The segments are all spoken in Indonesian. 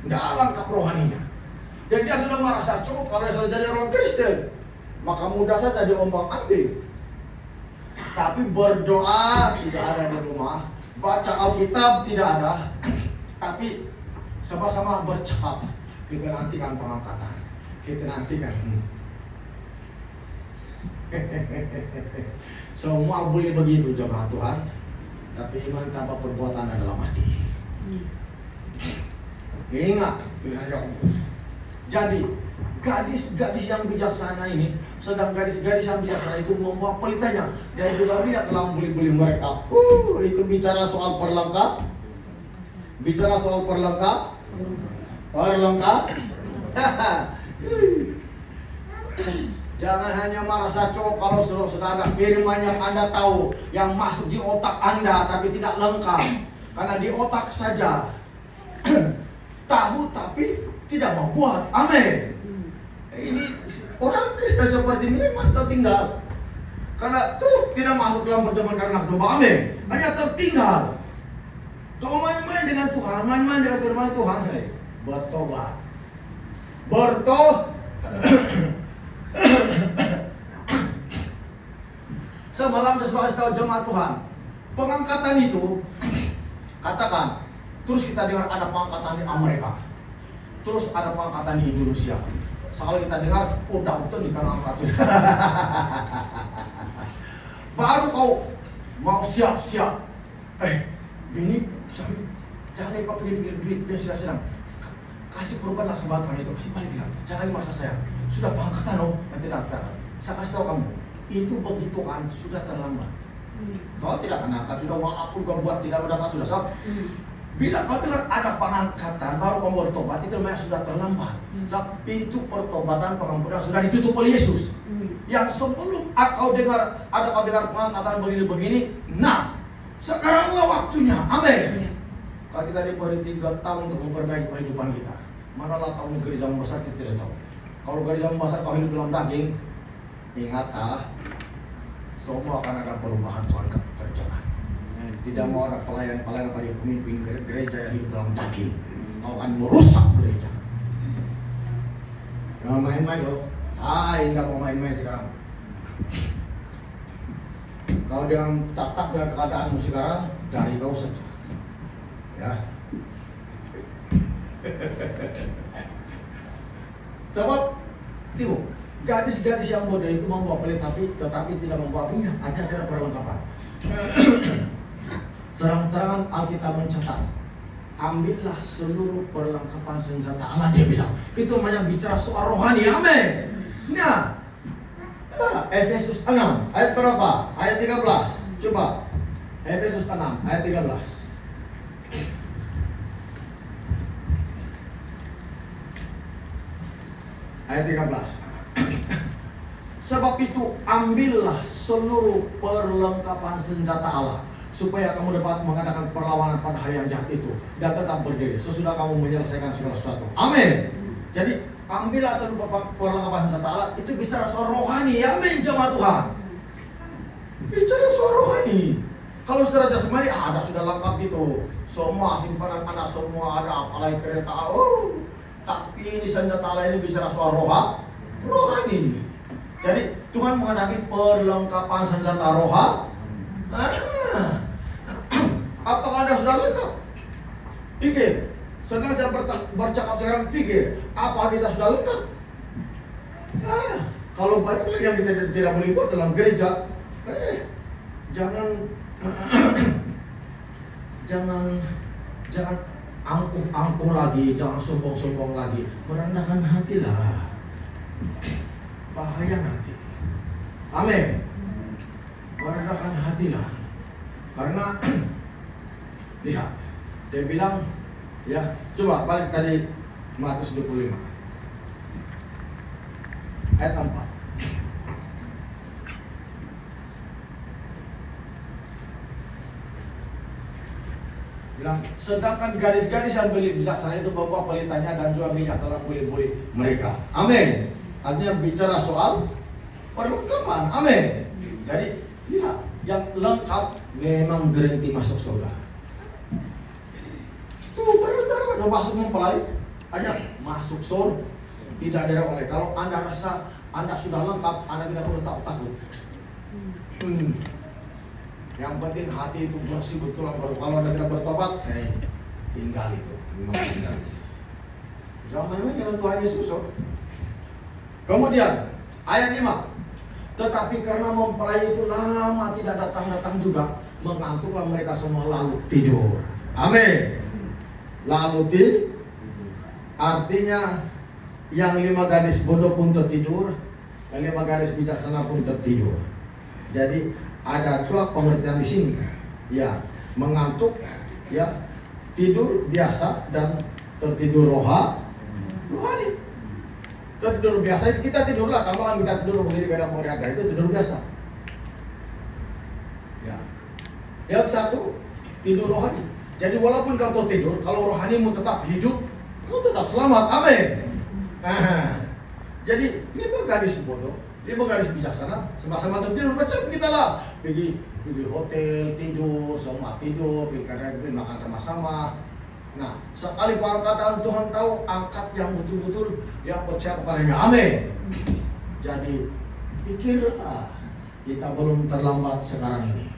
Tidak lengkap rohaninya. Dan dia sudah merasa cukup kalau dia sudah jadi orang Kristen, maka mudah saja diombang ambing. Tapi berdoa tidak ada di rumah, baca Alkitab tidak ada, tapi sama-sama bercakap. Kita nantikan pengangkatan, kita nantikan. Semua boleh begitu jemaat Tuhan, tapi iman tanpa perbuatan adalah mati. Ingat pilihan Yakub. Jadi gadis-gadis yang bijaksana ini, sedang gadis-gadis yang bijaksana itu membawa pelitanya dan juga lihat dalam buli-buli mereka. Itu bicara soal perlengkap. Bicara soal perlengkap. Jangan hanya merasa cukup kalau saudara firman yang Anda tahu, yang masuk di otak Anda tapi tidak lengkap. Karena di otak saja tahu tapi tidak mau buat. Amin. Ini orang Kristen seperti ini memang tertinggal. Karena tuh tidak masuk dalam perjamuan karena domba. Amin. Hanya tertinggal. Kalau main-main dengan Tuhan, main-main dengan firman Tuhan, bertobat. Semalam saya tahu jemaat Tuhan, pengangkatan itu, katakan, terus kita dengar ada pengangkatan di Amerika, terus ada pengangkatan di Indonesia. Sekali kita dengar, udah betul di kanan angkat. Baru kau mau siap-siap. Bini, jangan kau pikir duit, dia sudah senang. Kasih korbanlah sebatang itu, kasih balik bilang, jangan lagi merasa sayang. Sudah pengangkatan loh, nanti datang. Saya kasih tahu kamu, itu begitu kan sudah terlambat. Kau tidak akan angkat sudah, walaupun kau buat tidak mendapat sudah sab. Bila kau dengar ada pengangkatan baru kau bertobat, itu namanya sudah terlambat. Sebab pintu pertobatan pengampunan sudah ditutup oleh Yesus. Yang sebelum kau dengar ada pengangkatan begini-begini, nah sekaranglah waktunya. Amin. Kalau kita diberi 3 tahun untuk memperbaiki kehidupan kita, manalah tahun gereja membesar kita tidak tahu. Kalau gereja membesar kau hidup dalam daging, ingat semua akan ada perubahan Tuhan kerjakan. Tidak mau ada pelayan-pelayan pada pemimpin gereja yang hidup dalam daging. Kau akan merusak gereja. Jangan main-main loh. Indah mau main-main sekarang. Kau dengan tatap dengan keadaanmu sekarang, dari kau saja. Ya. Sebab tiba gadis-gadis yang bodoh itu membawa pelit tetapi tidak membawa minyak. Ada perlengkapan. Terang-terangan Alkitab mencatat, ambillah seluruh perlengkapan senjata Allah, dia bilang. Itu namanya bicara soal rohani. Amin. Nah, Efesus 6 ayat berapa? Ayat 13. Coba Efesus 6 ayat 13. Ayat 13. Sebab itu ambillah seluruh perlengkapan senjata Allah, supaya kamu dapat mengadakan perlawanan pada hari yang jahat itu dan tetap berdiri sesudah kamu menyelesaikan segala sesuatu. Amin. Jadi ambillah seluruh perlengkapan senjata Allah, itu bicara soal rohani. Amin jemaat Tuhan. Bicara soal rohani. Kalau secara jasmani ada sudah lengkap itu. Semua simpanan anak semua ada, apalagi kereta. Tapi ini senjata Allah ini bicara soal rohani. Jadi Tuhan menghendaki perlengkapan senjata rohani. Apakah Anda sudah lengkap? Pikir. Sedang saya bercakap sekarang, pikir. Apa kita sudah lengkap? Kalau banyak yang kita tidak boleh buat dalam gereja, jangan angkuh lagi, jangan sombong lagi, merendahkan hatilah. Bahaya nanti. Amin. Merendahkan hatilah. Karena lihat, dia bilang, ya, coba balik tadi Matius 25 ayat 4. Bilang, sedangkan gadis-gadis yang bijaksana itu bawa pelitanya dan juga minyak dalam buli-buli mereka. Amin. Artinya bicara soal perlengkapan. Amin. Jadi lihat, yang lengkap memang garanti masuk surga. Tuh terang-terang udah masuk mempelai, Ada masuk surga, tidak ada oleh. Kalau Anda rasa Anda sudah lengkap, Anda tidak perlu takut. Yang penting hati itu bersih betul. Kalau Anda tidak bertobat, tinggal itu, memang tinggal. Zaman jangan Tuhan Yesus. Kemudian ayat 5. Tetapi karena mempelai itu lama tidak datang-datang juga, mengantuklah mereka semua lalu tidur. Amin. Lalu artinya yang 5 gadis bodoh pun tertidur, yang 5 gadis bijaksana pun tertidur. Jadi ada 2 pengertian di sini. Ya, mengantuk, ya, tidur biasa dan tertidur rohani. Tertidur biasa itu kita tidurlah, kalau malam kita tidur begini kadang mau ada itu tidur biasa. Ya. Yang satu tidur rohani. Jadi walaupun kau tidur, kalau rohanimu tetap hidup, kau tetap selamat. Amin. Jadi 5 gadis bodoh, 5 gadis bijaksana sama-sama tertidur macam kita lah. Pergi hotel tidur, semua tidur, pergi makan sama-sama. Nah, sekali perkataan Tuhan tahu, angkat yang betul-betul yang percaya kepadanya. Amin. Jadi pikirlah, kita belum terlambat sekarang ini.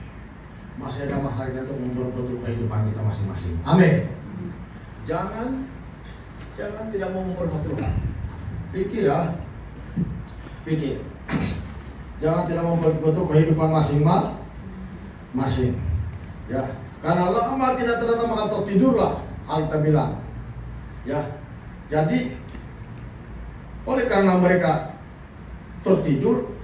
Masih ada masa kita untuk memperbaiki kehidupan kita masing-masing. Amin. Jangan tidak mau memperbaiki. Pikir. Jangan tidak mau memperbaiki kehidupan masing-masing. Ya, karena lama tidak ternyata maka tertidurlah. Alta bilang, ya, jadi oleh karena mereka tertidur,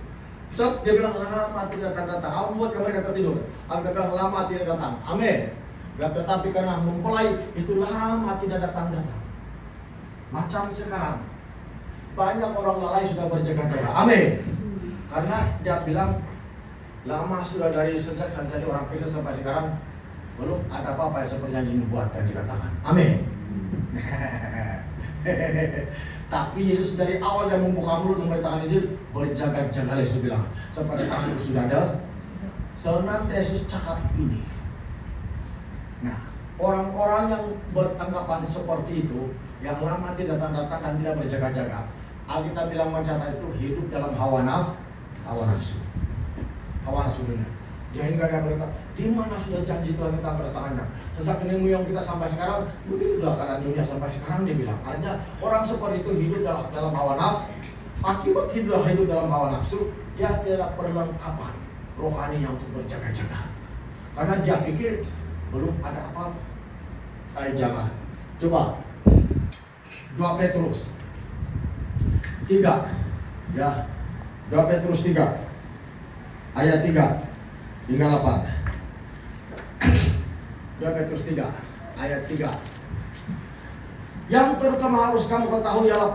dia bilang lama tidak datang. Apa buat mereka tertidur? Alta bilang lama tidak datang. Amin. Tetapi karena mempelai itu lama tidak datang. Macam sekarang, banyak orang lalai sudah berjaga-jaga. Amin. Karena dia bilang lama sudah dari sejak jadi orang Kristen sampai sekarang. Belum ada apa-apa yang seperti yang dibuatkan dikatakan. Amin. Tapi Yesus dari awal yang membuka mulut memberitakan Injil, berjaga-jaga. Yesus bilang, seperti tanganku sudah ada. Senantiasa Yesus cakap ini. Nah, orang-orang yang bertanggapan seperti itu, yang lama tidak datang-datang dan tidak berjaga-jaga, Alkitab bilang mencatat itu hidup dalam hawa nafsu dunia. Dia hingga dia berkata, di mana sudah janji Tuhan kita bertangannya? Sejak nenek moyang kita sampai sekarang, begitu juga keadaan dunia sampai sekarang. Dia bilang, artinya orang seperti itu hidup dalam hawa nafsu. Akibat hidup dalam hawa nafsu, dia tidak perlengkapan rohani yang untuk berjaga-jaga. Karena dia pikir belum ada apa-apa. Jangan. Coba 2 Petrus 3, ya, 2 Petrus 3 ayat 3 hingga 8. 2 Petrus 3 ayat 3. Yang terutama harus kamu ketahui ialah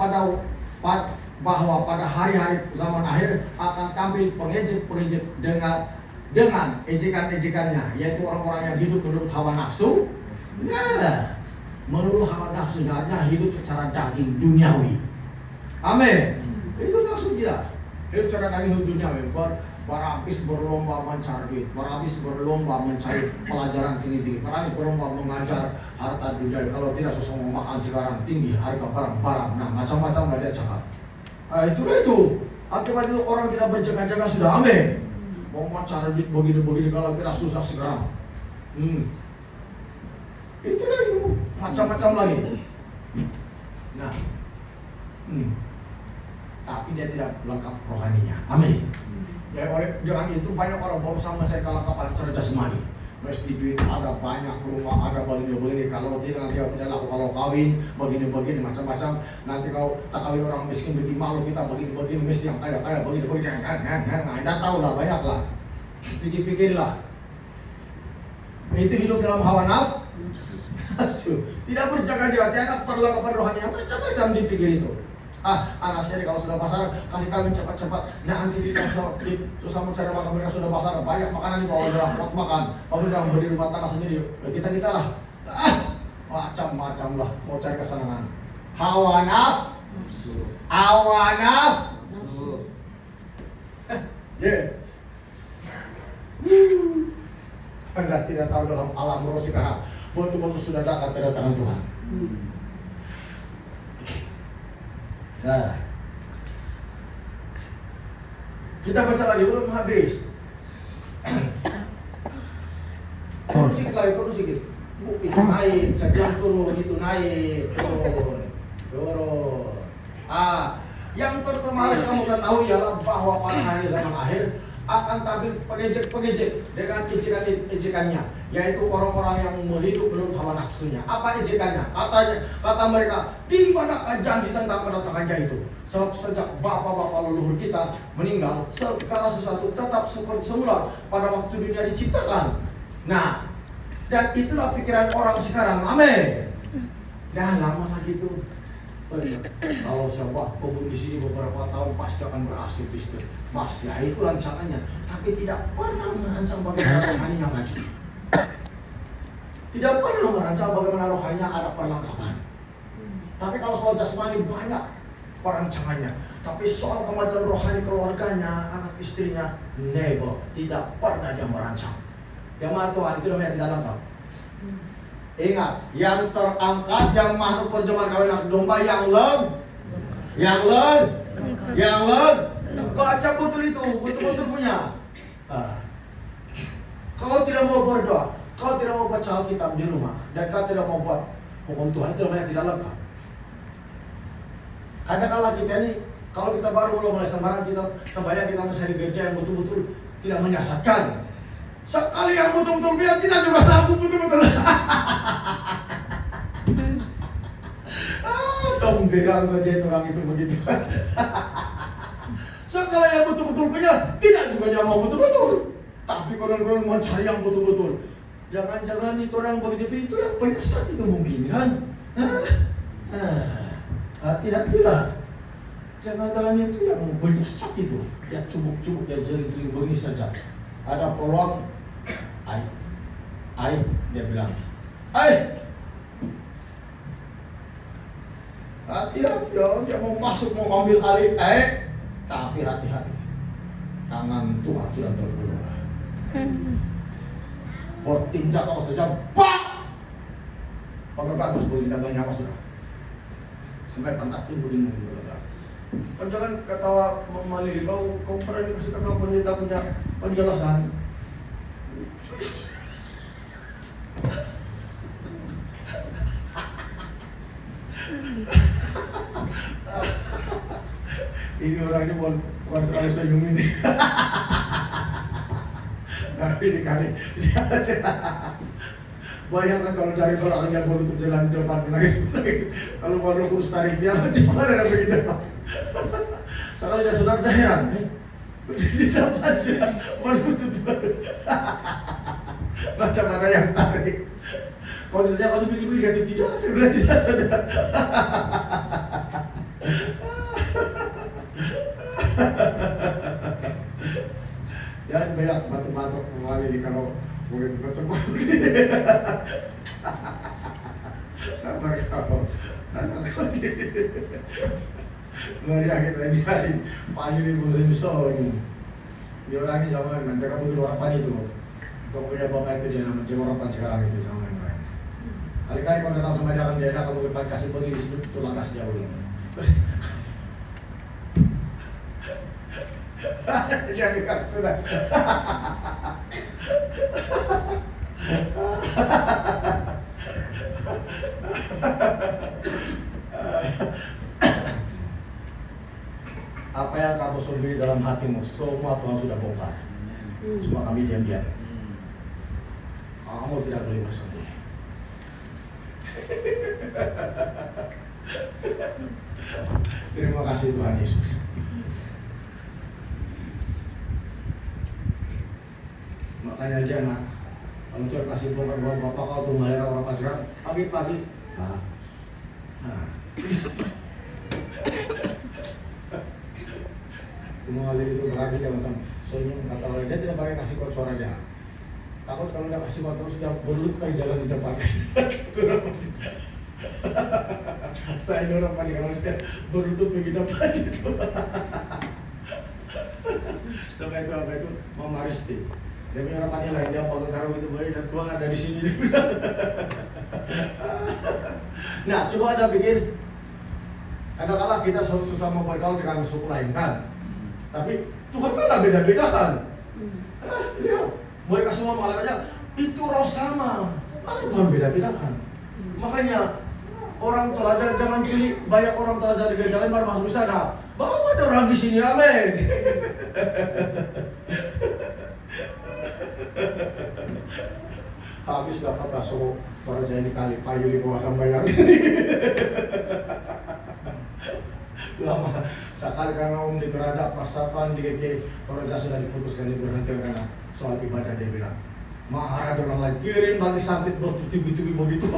bahwa pada hari-hari zaman akhir akan tampil pengejek-pengejek dengan ejekan-ejekannya, yaitu orang-orang yang hidup menurut hawa nafsu. Nah, menurut hawa nafsu, artinya hidup secara daging duniawi. Amin. Itu maksud dia. Hidup secara daging duniawi. Berhabis berlomba mencari duit, berhabis berlomba mencari pelajaran tinggi-tinggi, berhabis berlomba mengajar harta dunia. Kalau tidak susah mau makan sekarang, tinggi harga barang-barang. Nah, macam-macam dia cakap. Itulah itu. Akibat itu orang tidak berjaga-jaga sudah. Amin. Mau mencari duit begini-begini kalau tidak susah sekarang. Itulah itu. Macam-macam lagi. Nah, tapi dia tidak lengkap rohaninya. Amin. Ya, dengan itu banyak orang berusaha mencari kelengkapan secara jasmani. Mesti duit ada banyak, rumah ada begini-begini. Kalau tidak nanti kau tidak laku kalau kawin begini-begini macam-macam. Nanti kau tak kawin orang miskin bikin malu kita begini-begini. Mesti yang kaya begini-begini. Anda tahu lah, banyak lah. Pikir-pikirlah. Itu hidup dalam hawa nafsu. Tidak berjaga-jaga, tidak perlengkapan rohani. Macam-macam dipikir itu. Anak saya kalau sudah pasar, kasih kami cepat-cepat. Nah, nanti kita susah mencari makan, mereka sudah pasar. Banyak makanan itu, kalau udah buat makan, kalau udah berdiri rumah tangga sendiri. Kita lah, macam-macam lah, mau cari kesenangan. Hawa nafsu. Anda tidak tahu dalam alam roh sekarang, betul-betul sudah datang kedatangan Tuhan. Nah, kita baca lagi belum habis. Turun sikit lagi, turun sikit. Itu naik, saya bilang turun, itu naik, turun. Yang pertama harus kamu ketahui ialah bahwa pada hari zaman akhir akan tampil pengejek-pengejek dengan ejekannya, yaitu orang-orang yang hidup menurut hawa nafsunya. Apa ejekannya? Kata mereka, di manakah janji tentang kedatangannya itu? Sebab sejak bapak-bapak leluhur kita meninggal, segala sesuatu tetap seperti semula pada waktu dunia diciptakan. Nah, dan itulah pikiran orang sekarang. Amin. Dan lama lagi tuh. Kalau sebuah kebun di sini beberapa tahun pasti akan berhasil bisnis. Mas, ya itu rancangannya. Tapi tidak pernah merancang bagaimana rohaninya maju. Tidak pernah merancang bagaimana rohaninya ada perlengkapan. Tapi kalau soal jasmani banyak perancangannya. Tapi soal kemajuan rohani keluarganya, anak istrinya, never, tidak pernah dia merancang. Jemaat Tuhan, itu namanya tidak lengkap. Ingat, yang terangkat, yang masuk perjamuan kawin anak domba, yang baca betul itu, betul-betul punya. Kau tidak mau berdoa, kau tidak mau baca Alkitab di rumah, dan kau tidak mau buat hukum Tuhan, itu namanya tidak lengkap. Kadang-kadang kita ini, kalau kita baru mulai sembarang, kita sembahyang, kita mencari gereja yang betul-betul tidak menyesatkan. Sekali yang betul-betul biar tidak juga sanggup betul-betul. Domberang saja itu orang itu begitu. Sekali yang betul-betul punya, tidak juga dia mau betul-betul. Tapi konon-konon mau cari yang betul-betul. Jangan-jangan itu orang begitu itu yang penyesat itu mungkin kan? Hati-hatilah. Jangan-jangan itu yang penyesat itu. Ya cubuk-cubuk, ya jeli-jeli begini saja. Ada peluang, dia bilang, hati-hati dong, dia mau masuk, mau ambil alih, tapi hati-hati, tangan Tuhan sudah terulur. Bertindak kalau saja, pakai bagus bertindak nyawa sudah, sampai pantat pun begini. Kan jangan ketawa memaliri, kau pernah dikasih kata pendeta punya penjelasan. Ini orangnya bukan selalu senyum ini. Tapi dikali bayangkan kalau dari orang yang baru untuk jalan di depan menangis. Kalau baru kurus tarik dia macam mana ada begini depan. Sekali dia saudara heran, di depan saja baru tutup. Macam mana yang tarik? Kalau dia kalau begini gitu tidak ada berarti tidak sadar. Jangan banyak batuk-batuk kembali kalau boleh batuk-batuk. Sabar kau, anak lagi. Mari kita biarin panggil ibu sensor. Dia orang ini sama dengan jaga betul orang itu. Kau punya bapak itu jangan macam orang sekarang itu sama yang lain. Kali-kali kalau datang sama dia akan dia enak kalau berpakai kasih bagi di situ itu lantas jauh ini. Jadi kan sudah. Apa yang kamu sembunyi dalam hatimu, semua Tuhan sudah bongkar. Cuma kami diam-diam. Kamu tidak boleh bersembunyi. Terima kasih Tuhan Yesus. Makanya jangan kalau Tuhan kasih bongkar buat bapak kau tuh melihara orang pacaran pagi-pagi. Mengalir itu berarti jangan sampai senyum kata orang dia tidak pakai kasih kuat suara dia. Takut kalau dia kasih kuat terus dia berlutut kayak jalan di depan. Saya orang panik kalau dia berlutut di depan itu. Sampai itu apa itu memaristi. Dia punya orang lain dia pakai karung itu boleh dan Tuhan ada di sini. Nah coba Anda pikir Kadang-kadang kita susah mau bergaul dengan suku lain kan. Tapi Tuhan mana beda-beda kan. Lihat, mereka semua mengalaminya itu roh sama. Mana Tuhan beda-beda kan. Makanya orang teladan jangan pilih banyak orang teladan di gereja lain baru masuk di sana. Bawa ada orang di sini, amin. Habislah kata suruh para jadi kali payu di bawah sambayang. Lama sekali karena di Toraja persatuan di GG Toraja sudah diputuskan diberhentikan karena soal ibadah. Dia bilang mahar ada orang lain kirim bagi santit begitu begitu.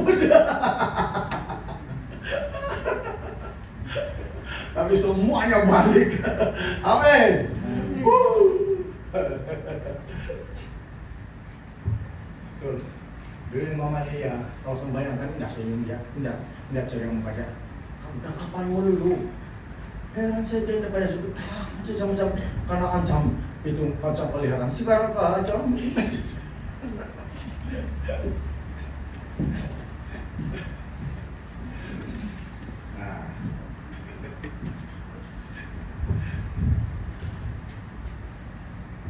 Tapi semuanya balik. Amin. Betul. Dulu Mama Lia, kalau sembahyang kan tidak senyum dia, tidak ceria mukanya. Kamu kapan mau dulu? Heran saya dia pada suku takut saya macam karena ancam itu ancam pelihatan. Sekarang apa ancam?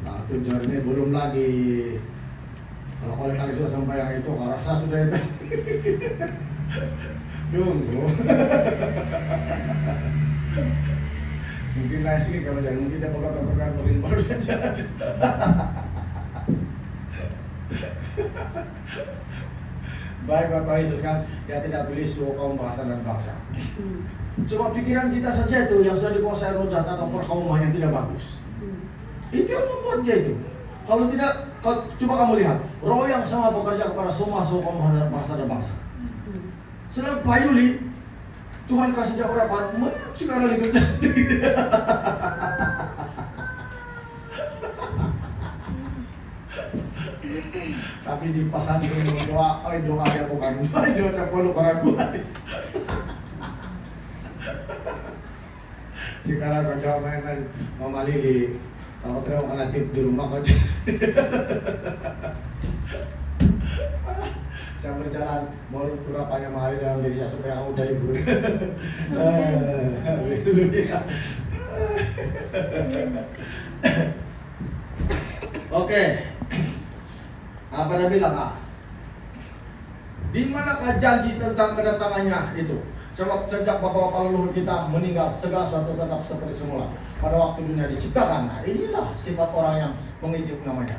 Nah, tujuannya belum lagi. Kalau paling lagi sudah sampai yang itu, rasa sudah itu. Tunggu. Mungkin nasi kalau jangan mungkin dia bakal mungkin baru saja. Baik Bapak Yesus kan, dia tidak pilih suku kaum bahasa dan bangsa. Cuma pikiran kita saja itu yang sudah dikuasai roh jahat atau perkauman yang tidak bagus. Itu yang membuat dia itu. Kalau tidak, coba kamu lihat, roh yang sama bekerja kepada semua suku kaum bahasa dan bangsa. Sedang Pak Yuli, Tuhan kasih dia harapan, sekarang lagi kerja. Tapi di pasan itu doa dia bukan, doa capolok orang kuat. Sekarang kau jawab main Mama Lili, kalau terima kena tip di rumah kau. Saya berjalan mau kurapanya mahal dalam diri saya supaya aku udah ibu. Oke. Apa dia bilang di manakah janji tentang kedatangannya itu? Sebab sejak bapak-bapak leluhur kita meninggal, segala sesuatu tetap seperti semula pada waktu dunia diciptakan. Nah, inilah sifat orang yang pengejuk namanya.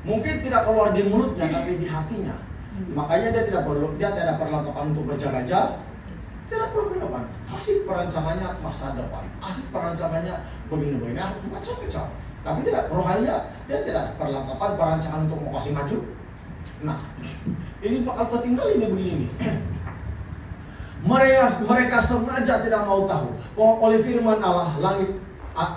Mungkin tidak keluar di mulutnya, tapi di hatinya. Makanya dia tidak perlengkapan untuk berjaga-jaga, tidak perlengkapan. Asik perancangannya masa depan, asik perancangannya begini-begini, macam-macam. Tapi dia rohaninya, dia tidak perlengkapan perancangan untuk mau kasih maju. Nah, ini bakal tertinggal ini begini nih. Mereka sengaja tidak mau tahu bahwa oleh firman Allah langit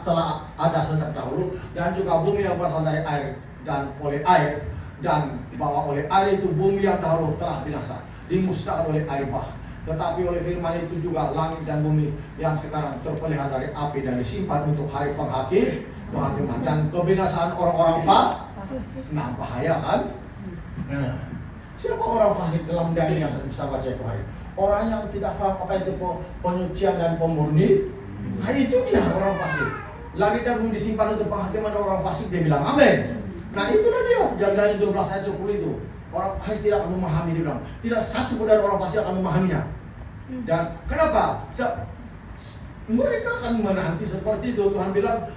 telah ada sejak dahulu dan juga bumi yang berasal dari air dan oleh air, dan bahwa oleh air itu bumi yang dahulu telah binasa dimusnahkan oleh air bah. Tetapi oleh firman itu juga langit dan bumi yang sekarang terpelihara dari api dan disimpan untuk hari penghakiman dan kebinasaan orang-orang fasik. Nah, bahaya kan? Nah, siapa orang fasik dalam Daniel yang bisa baca itu hari? Orang yang tidak paham apa itu penyucian dan pemurni. Nah, itu dia orang fasik. Langit dan bumi disimpan untuk penghakiman orang fasik, dia bilang amin. Nah, itulah dia yang dari 12 ayat 10 itu. Orang fasik tidak akan memahami, dia bilang. Tidak satu pun dari orang fasik akan memahaminya. Dan kenapa? Mereka akan menanti seperti itu. Tuhan bilang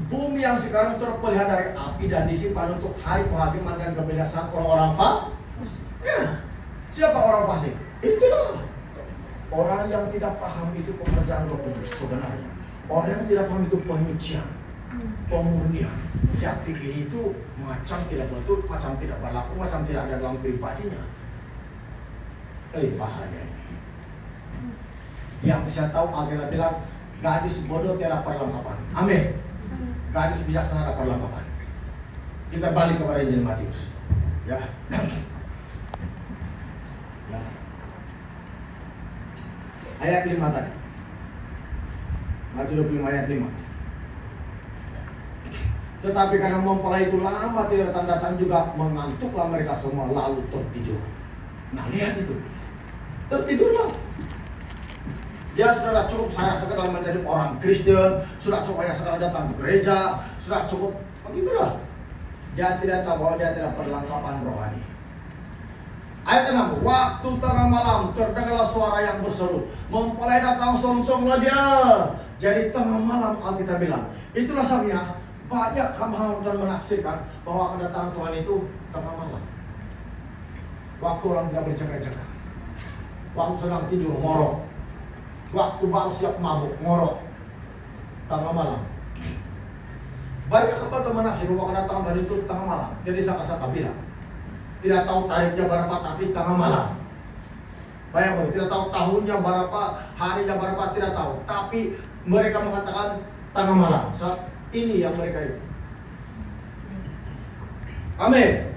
bumi yang sekarang terpelihara dari api dan disimpan untuk hari penghakiman dan kebinasaan orang-orang fasik. Nah, siapa orang fasik? Itulah orang yang tidak paham itu pekerjaan Roh Kudus sebenarnya. Orang yang tidak paham itu penyucian, pemurnian. Dia pikir itu macam tidak betul, macam tidak berlaku, macam tidak ada dalam pribadinya. Bahaya ini. Yang saya tahu Alkitab bilang gadis bodoh tiada perlengkapan. Amin. Gadis bijaksana ada perlengkapan. Kita balik kepada Injil Matius. Ya. Ayat 5 tadi. Matius 25 ayat 5. Tetapi karena mempelai itu lama tidak datang juga, mengantuklah mereka semua lalu tertidur. Nah, lihat itu. Tertidurlah. Dia sudah cukup saya sekedar menjadi orang Kristen, sudah cukup saya sekedar datang ke gereja, sudah cukup begitulah. Dia tidak tahu bahwa dia tidak perlengkapan rohani. Ayat 6, waktu tengah malam terdengarlah suara yang berseru, mempelai datang, songsonglah dia. Jadi tengah malam Alkitab bilang, itulah sebabnya banyak hamba-hamba menafsirkan bahwa kedatangan Tuhan itu tengah malam. Waktu orang tidak berjaga-jaga, waktu sedang tidur ngorok, waktu baru siap mabuk ngorok, tengah malam. Banyak hamba menafsir bahwa kedatangan Tuhan itu tengah malam. Jadi saka-saka bilang, tidak tahu tariknya berapa tapi tengah malam. Bayangkan, tidak tahu tahunnya berapa, harinya berapa, tidak tahu. Tapi mereka mengatakan tengah malam. Saat ini yang mereka itu. Amin.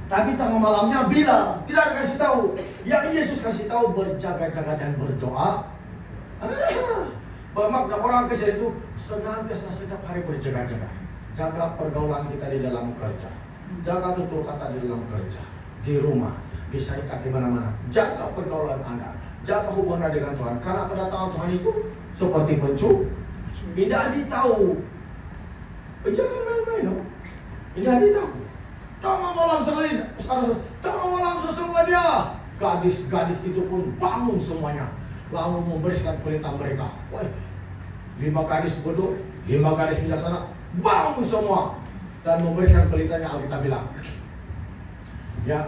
Tapi tengah malamnya bila tidak ada kasih tahu. Yang Yesus kasih tahu berjaga-jaga dan berdoa. Bermakna orang Kristen itu senantiasa setiap hari berjaga-jaga. Jaga pergaulan kita di dalam kerja. Jaga tutur kata di dalam kerja, di rumah, di syarikat, di mana-mana. Jaga pergaulan Anda, jaga hubungan dengan Tuhan. Karena kedatangan Tuhan itu seperti pencuri. Tidak ditahu. Jangan main-main, no? Tidak ditahu. Tengah malam sekali, tengah malam sesungguhnya dia. Gadis-gadis itu pun bangun semuanya, lalu membersihkan pelita mereka. Wah, 5 gadis bodoh, 5 gadis bijaksana, bangun semua dan membersihkan pelitanya. Alkitab bilang, ya,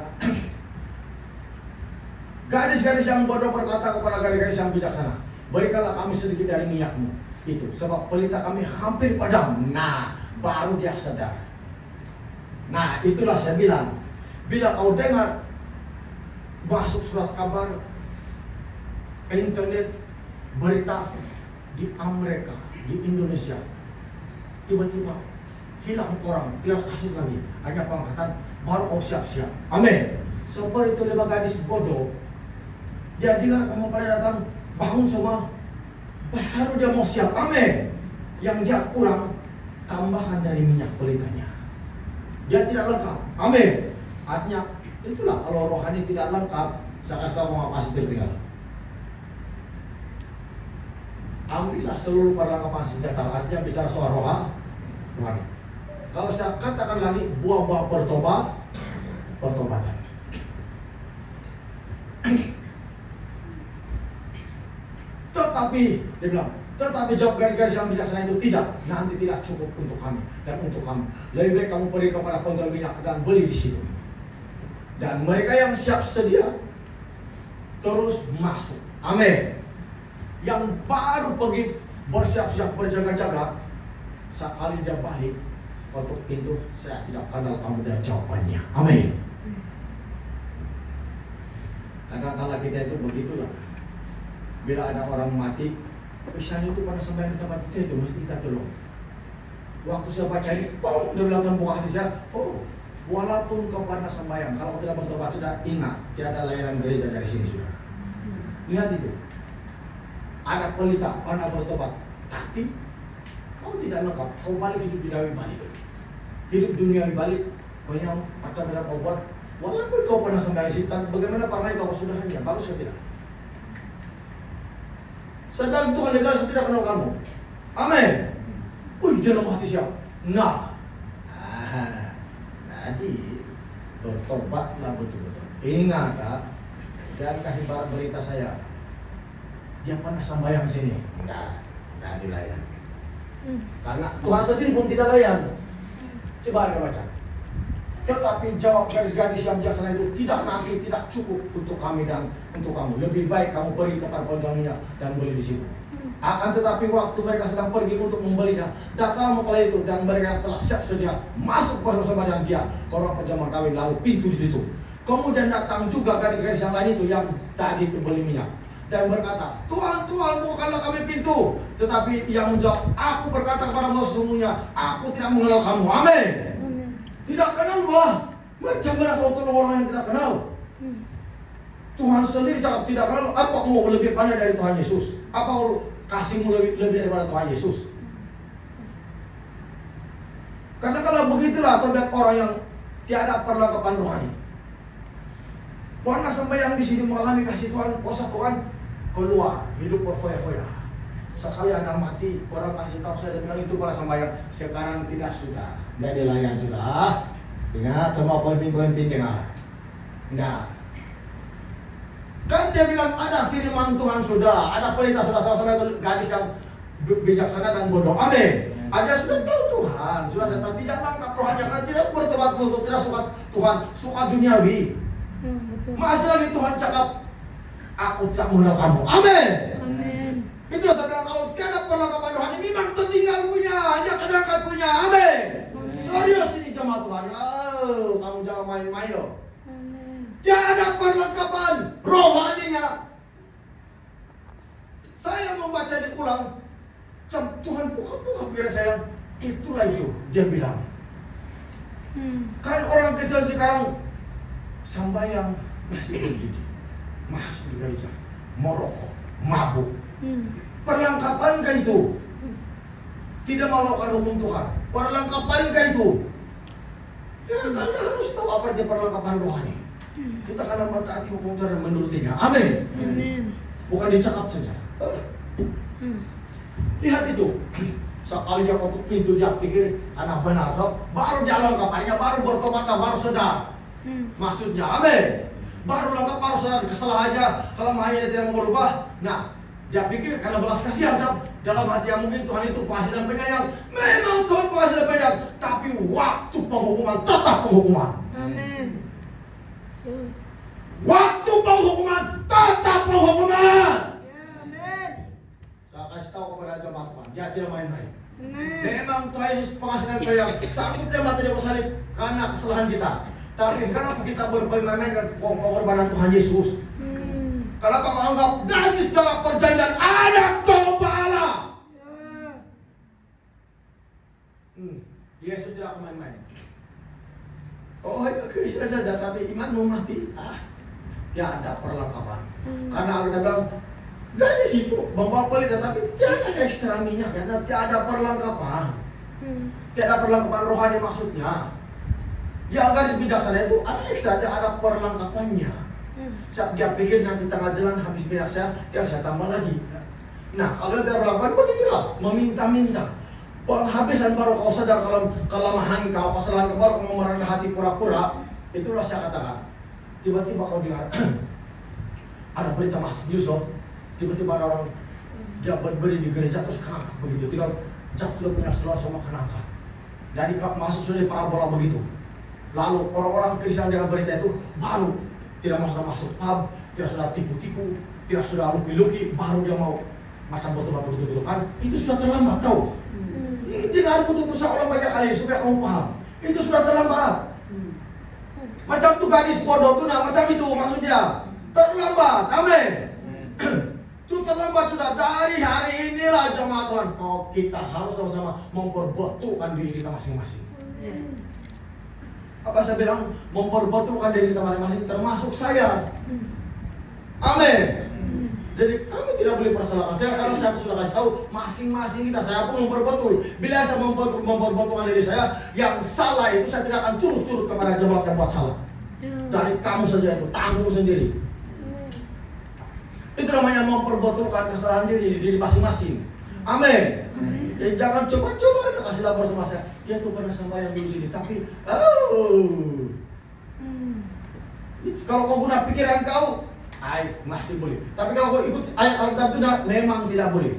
gadis-gadis yang bodoh berkata kepada gadis-gadis yang bijaksana, berikanlah kami sedikit dari minyakmu itu, sebab pelita kami hampir padam. Nah, baru dia sadar. Nah, itulah saya bilang, bila kau dengar masuk surat kabar, internet, berita di Amerika, di Indonesia, tiba-tiba hilang orang, tidak kasus lagi, hanya pengangkatan, baru kau siap-siap. Amin. Seperti itu 5 gadis bodoh. Dia dengar kamu pada datang, bangun semua, baru dia mau siap. Amin. Yang dia kurang, tambahan dari minyak pelitanya. Dia tidak lengkap. Amin. Artinya, itulah kalau rohani tidak lengkap, saya kasih tahu mau pasti tertinggal. Ambillah seluruh perlengkapan senjata. Artinya bicara soal rohani. Kalau saya katakan lagi, buah-buah pertobatan. Tetapi, dia bilang, tetapi jawab gadis-gadis yang bijaksana itu tidak, nanti tidak cukup untuk kami dan untuk kamu. Lebih baik kamu pergi kepada penjual minyak dan beli di situ. Dan mereka yang siap sedia terus masuk. Amin. Yang baru pergi bersiap-siap berjaga-jaga, sekali dia balik untuk pintu, saya tidak kenal kamu dan jawabannya. Amin. Kadang-kadang kita itu begitulah. Bila ada orang mati, misalnya itu pada sembahyang di tempat kita itu mesti kita tolong. Waktu saya baca ini, dia bilang buka hati saya, walaupun kau pernah sembahyang, kalau kau tidak bertobat sudah ingat, tiada layanan gereja dari sini sudah. Lihat itu. Ada pelita pernah bertobat, tapi kau tidak lengkap, kau balik hidup duniawi balik. Hidup duniawi balik, banyak macam-macam obat. Walaupun kau pernah sembahyang sitan, bagaimana parangai kau sudah hanya, bagus atau tidak? Sedang Tuhan dia bilang, saya tidak kenal kamu. Amin. Dalam hati siap. Jadi bertobatlah betul-betul. Ingat, jangan kasih barang berita saya. Dia pernah sembahyang sini. Enggak dilayan. Karena Tuhan sendiri pun tidak layan. Coba Anda baca. Tetapi jawab gadis-gadis yang biasa itu, tidak, nanti tidak cukup untuk kami dan untuk kamu. Lebih baik kamu pergi kepada penjual minyak dan beli di situ. Akan tetapi waktu mereka sedang pergi untuk membelinya, datang mempelai itu dan mereka telah siap sedia masuk bersama dengan dia ke ruang perjamuan kawin, lalu pintu di situ. Kemudian datang juga gadis-gadis yang lain itu yang tadi itu beli minyak dan berkata, Tuhan, Tuhan, bukakanlah kami pintu. Tetapi yang menjawab, aku berkata kepadamu sesungguhnya, aku tidak mengenal kamu. Amin. Tidak kenal bah. Macam mana kalau tolong orang yang tidak kenal? Tuhan sendiri cakap tidak kenal. Apa mau lebih banyak dari Tuhan Yesus? Apa kasihmu lebih daripada Tuhan Yesus? Karena kalau begitulah tabiat orang yang tiada perlengkapan rohani. Pernah sembahyang di sini mengalami kasih Tuhan, kuasa Tuhan, keluar, hidup berfoya-foya. Sekali Anda mati, orang kasih tahu saya, bilang itu para sembahyang. Sekarang tidak sudah, tidak dilayan sudah. Ingat semua pemimpin dengar. Tidak. Kan dia bilang ada firman Tuhan sudah, ada pelita sudah, sama-sama itu gadis yang bijaksana dan bodoh. Amin. Ada sudah tahu Tuhan, sudah saya tahu, tidak lengkap rohani karena tidak bertobat lutut, tidak suka Tuhan, suka duniawi. Masih lagi Tuhan cakap, aku tidak mengenal kamu. Amin. Amin. Itulah saudara, kalau tiada perlengkapan rohani, memang tertinggal punya, hanya kedangkat punya. Amin. Serius ini jemaat Tuhan. Oh, kamu jangan main-main loh. Tiada perlengkapan rohaninya. Saya membaca diulang, Tuhan buka pikiran saya. Itulah itu, dia bilang. Kan orang kecil sekarang sambayang masih berjudi, masuk di gereja, merokok, mabuk. Perlengkapankah itu? Tidak melakukan hukum Tuhan. Perlengkapankah itu? Ya, Anda harus tahu apa dia perlengkapan rohani. Kita akan mentaati hukum Tuhan dan menurutinya. Amin. Bukan dicakap saja. Lihat itu. Sekali dia ketuk pintu, dia pikir karena benar, baru dia lengkapannya, baru bertobat, baru sedar. Maksudnya, amin. Baru lengkap, baru sadar kesalahannya, kelemahannya dia tidak mau berubah. Nah, dia pikir karena belas kasihan, dalam hati yang mungkin Tuhan itu pengasih dan penyayang. Memang Tuhan pengasih dan penyayang, tapi waktu penghukuman tetap penghukuman. Amin. Waktu penghukuman tetap penghukuman. Amin. Saya kasih tahu kepada jemaat Tuhan, dia tidak main-main. Amin. Memang Tuhan Yesus pengasih dan penyayang, sanggup dia mati di kayu salib karena kesalahan kita. Tapi kenapa kita bermain-main dengan pengorbanan Tuhan Yesus? Kenapa kau anggap najis dalam perjanjian anak domba Allah? Yesus tidak main-main. Oh, Kristen saja, tapi iman mau mati. Tiada perlengkapan. Karena kita bilang, gadis itu membawa pelita, tapi tiada ekstra minyak, karena tiada perlengkapan. Tiada perlengkapan rohani maksudnya. Yang gadis bijaksana itu ada ekstra, ada perlengkapannya. Saat dia pikir nanti tengah jalan habis minyak saya tambah lagi. Nah, kalau dia perlengkapan begitulah, meminta-minta. Penghabisan baru kau sadar kalau kelemahan kau, kesalahan kau, baru kau merendah hati pura-pura. Itulah saya katakan. Tiba-tiba kau dengar ada berita masuk Yusuf. Tiba-tiba ada orang dia berdiri di gereja terus kenangkat begitu. Tinggal jatuh punya seluruh sama kenangkat. Dari kau masuk sudah di parabola begitu. Lalu orang-orang Kristen dengan berita itu baru tidak mau masuk pub, tidak sudah tipu-tipu, tidak sudah luki-luki, baru dia mau macam bertobat begitu kan? Itu sudah terlambat tahu. Dengar betul-betul seorang banyak kali supaya kamu paham. Itu sudah terlambat. Macam tuh gadis bodoh tuh, nah macam itu maksudnya terlambat. Amin. Itu terlambat sudah dari hari inilah jemaat Tuhan. Kita harus sama-sama memperbetulkan diri kita masing-masing. Apa saya bilang? Memperbetulkan diri kita masing-masing, termasuk saya. Amin. Jadi kami tidak boleh persalahkan saya karena saya sudah kasih tahu masing-masing kita. Saya pun memperbetul. Bila saya memperbetulkan diri saya, yang salah itu saya tidak akan turut-turut kepada jemaat yang buat salah. Dari kamu saja itu tanggung sendiri. Itu namanya memperbetulkan kesalahan diri masing-masing. Amin. Ya, jangan coba-coba ada kasih lapor sama saya. Dia tuh pernah sembahyang dulu sini, tapi kalau kau guna pikiran kau, masih boleh. Tapi kalau kau ikut ayat Alkitab itu memang tidak boleh.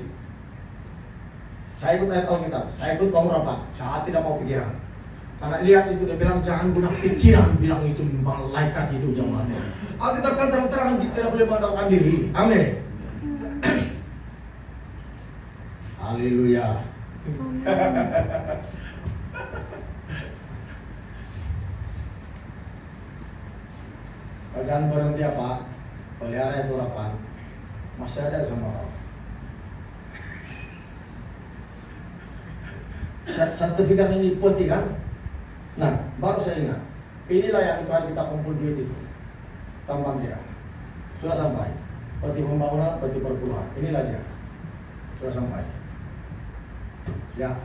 Saya ikut ayat Alkitab, saya ikut pengurapan. Saya tidak mau pikiran. Karena lihat itu dia bilang jangan guna pikiran, bilang itu malaikat itu jemaat. Alkitab kan terang-terang tidak boleh mengandalkan diri. Amin. Haleluya. Jangan berhenti apa? Pelihara itu harapan. Masih ada sama kau. Sertifikat ini putih kan? Nah, baru saya ingat. Inilah yang itu hari kita kumpul duit itu. Tambang dia. Sudah sampai. Peti pembangunan, peti perpuluhan. Inilah dia. Sudah sampai. Ya,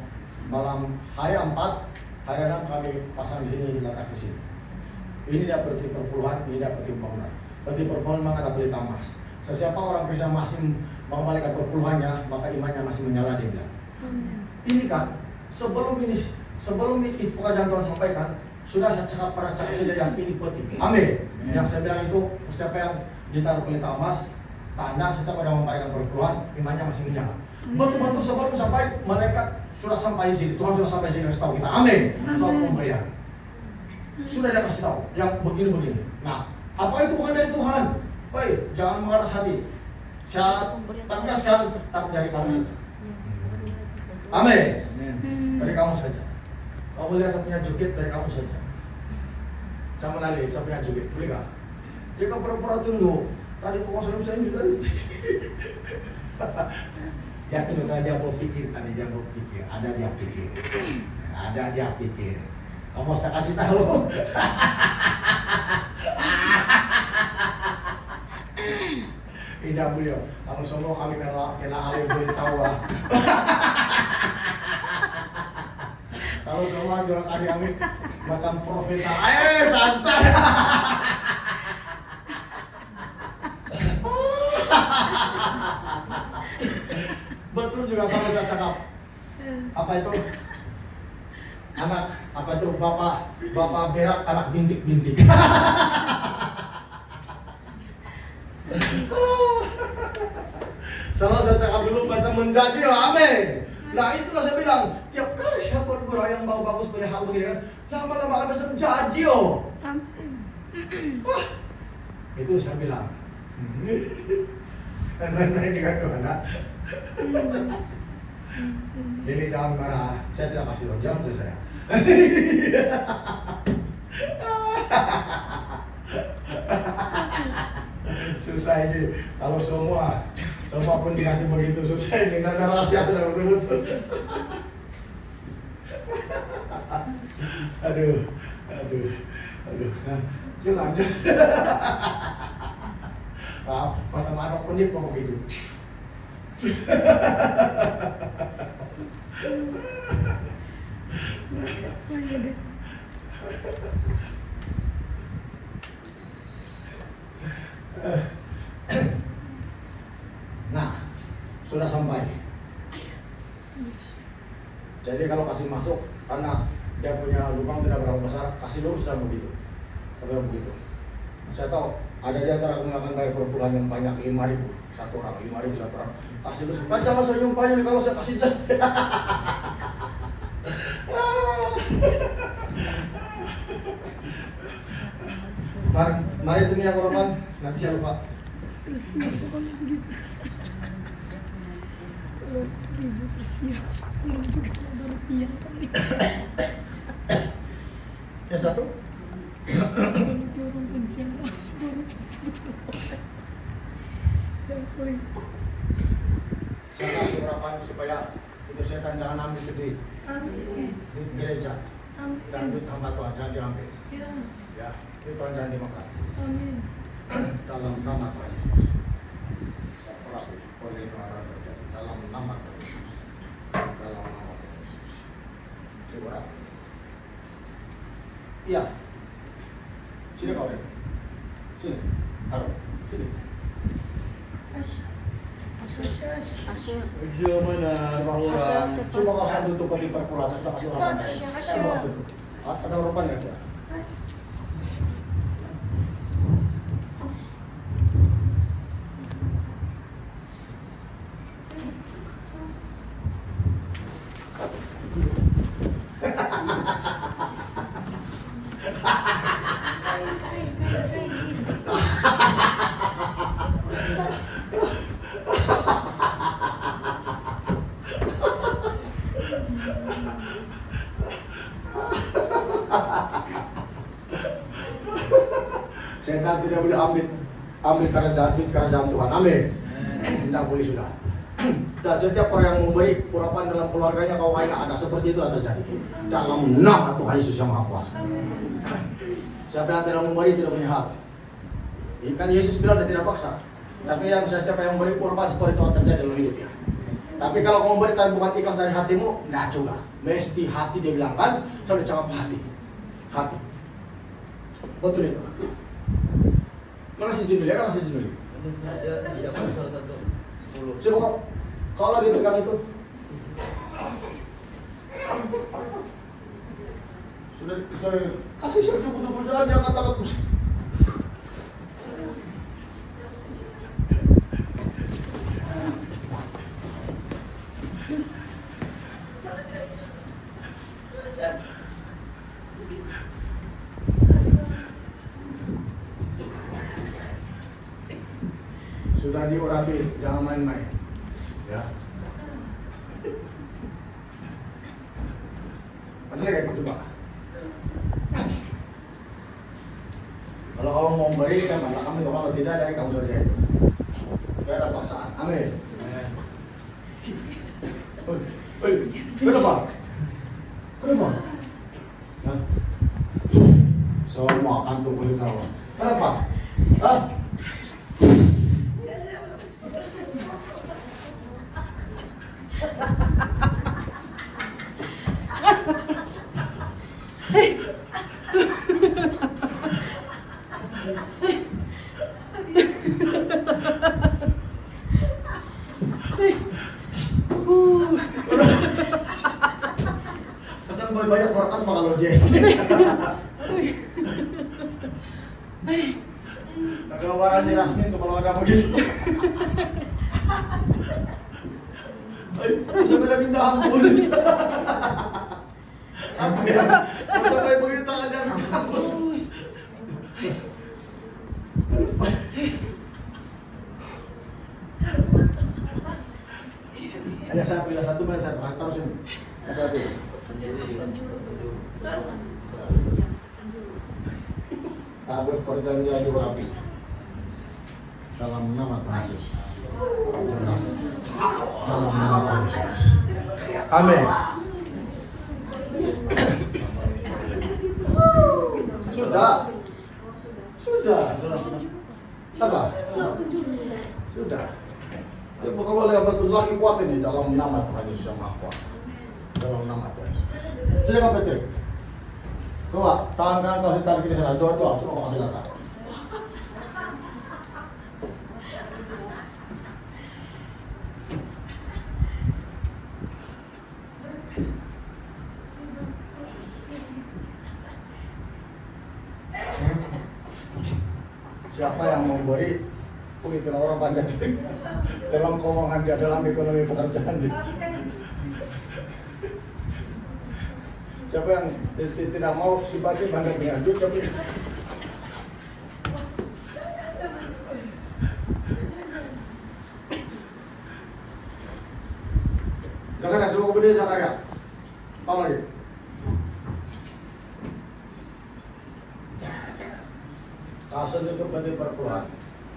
malam hari 4, hari 6 kami pasang di sini, letak di sini. Ini dia peti perpuluhan, ini dia peti pembangunan. Peti perpuluhan memang ada pelita emas. Sesiapa orang Kristen masih mengembalikan perpuluhannya, maka imannya masih menyala, dia bilang. Ini kan, sebelum itu pekerjaan Tuhan sampaikan, sudah saya pernah cakap saja yang ini penting. Amin. Yang saya bilang itu, siapa yang ditaruh pelita emas, tanda setiap ada mengembalikan perpuluhan, imannya masih menyala. Betul-betul sebelum sampai, malaikat sudah sampai di sini, Tuhan sudah sampai di sini kasih tahu kita. Amin. Soal pemberian. Sudah dia kasih tahu, yang begini-begini. Nah, apa itu bukan dari Tuhan? Baik, jangan mengeras hati. Saya tegaskan, tapi dari kamu saja. Amin. Dari kamu saja. Kamu lihat saya punya joget, dari kamu saja. Sama lagi, saya punya joget, boleh gak? Jika pura-pura tunduk, tadi tuh saya juga. Yakin udah dia mau pikir, tadi dia mau pikir, ada dia pikir. Kamu saya kasih tahu. Tidak beliau, kamu semua kami kena alim beritahu lah. Kalau semua orang kasih kami macam profeta, santai. Betul juga sama saya cakap. Apa itu? Anak, apa itu bapak berak, anak bintik-bintik. Salah saya cakap dulu macam menjadi, amin. Nah itulah saya bilang, tiap kali siapa guru yang mau bagus punya hal begini kan, lama-lama akan bisa menjadi, wah, itu saya bilang. Main-main dengan Tuhan, Lili jangan marah, saya tidak kasih tahu, jangan saya. Susah ini, kalau semua pun dikasih begitu susah ini, nggak ada rahasia tuh betul-betul. Aduh, jalan. Macam anak penik mau begitu. Nah, sudah sampai. Jadi kalau kasih masuk, karena dia punya lubang tidak berapa besar, kasih lurus sudah begitu. Tapi begitu. Saya tahu ada di antara yang akan bayar perpuluhan yang banyak 5.000 satu orang, 5.000 satu orang. Kasih lurus, kan jangan senyum payung kalau saya kasih cat. Mari itu minyak korban, nanti saya lupa. Terus kenapa kalau begitu? Ibu bersiap, belum juga baru tiang kali. Yang satu? Kalau itu orang penjara, baru betul-betul. Yang paling. Saya kasih harapan supaya itu setan jangan ambil gede di gereja. Dan duit hamba Tuhan jangan diambil. Ya, itu Tuhan jangan dimakan. Amin. Dalam nama Tuhan Yesus. Saya perapi boleh doa terjadi dalam nama Tuhan Yesus. Dalam nama Tuhan Yesus. Diberati. Iya. Sini kau deh. Sini. Halo. Sini. Iya mana orang. Coba kau saya tutup di perpuluhan sudah kasih orang. Coba kau tutup. Ada harapan nggak tuh? Setan tidak boleh ambil karena jalan Tuhan. Amin. Tidak boleh sudah. Dan setiap orang yang memberi urapan dalam keluarganya kau enak ada seperti itulah terjadi. Dalam nama Tuhan Yesus yang Maha Kuasa. Siapa yang tidak memberi tidak punya hak. Kan Yesus bilang dia tidak paksa. Tapi yang siapa yang memberi urapan seperti itu akan terjadi dalam hidupnya. Tapi kalau kau memberi tapi bukan ikhlas dari hatimu, tidak juga. Mesti hati dia bilang kan, saya udah cakap hati. Betul itu. Mana si Junuli? Ada si Junuli? Dia siapa salah satu 10. Coba kau lagi pegang itu. Sudah kasih saya betul-betul jangan dia kata-kata. Sudah diurapi, jangan main-main. Ya. Ada kayak gitu, Pak. Kalau kamu mau beri, kan malah kami. Kalau tidak, dari kamu saja itu. Tidak ada paksaan. Amin. Kenapa? Kenapa? Hah? Semua kantung kulit sama. Kenapa? Hah? Pasang banyak berkat mah kalau dia. Keluaran si Rasmin tuh kalau ada begitu. Sampai minta ampun. Sampai begini tangan dia minta ampun. Ada satu, terus ini. Ada satu. Tabut perjanjian diurapi dalam nama Tuhan Yesus. Dalam nama Tuhan Yesus. Amin. Sudah. Apa? Sudah. Jadi kalau lihat betul lagi kuat ini dalam nama Tuhan Yesus yang Maha Kuasa. Dalam nama Tuhan Yesus. Silakan Patrick. Coba tangan kanan kau tangan kiri sana. Doa. Coba kau kasih langkah. Siapa yang memberi, itulah orang pandai dalam keuangan dia, dalam ekonomi pekerjaan dia. Siapa yang tidak mau sifat pandai dengan duit, tapi Zakaria, coba kau berdiri Zakaria. Apa lagi? Kasus itu berarti perpuluhan.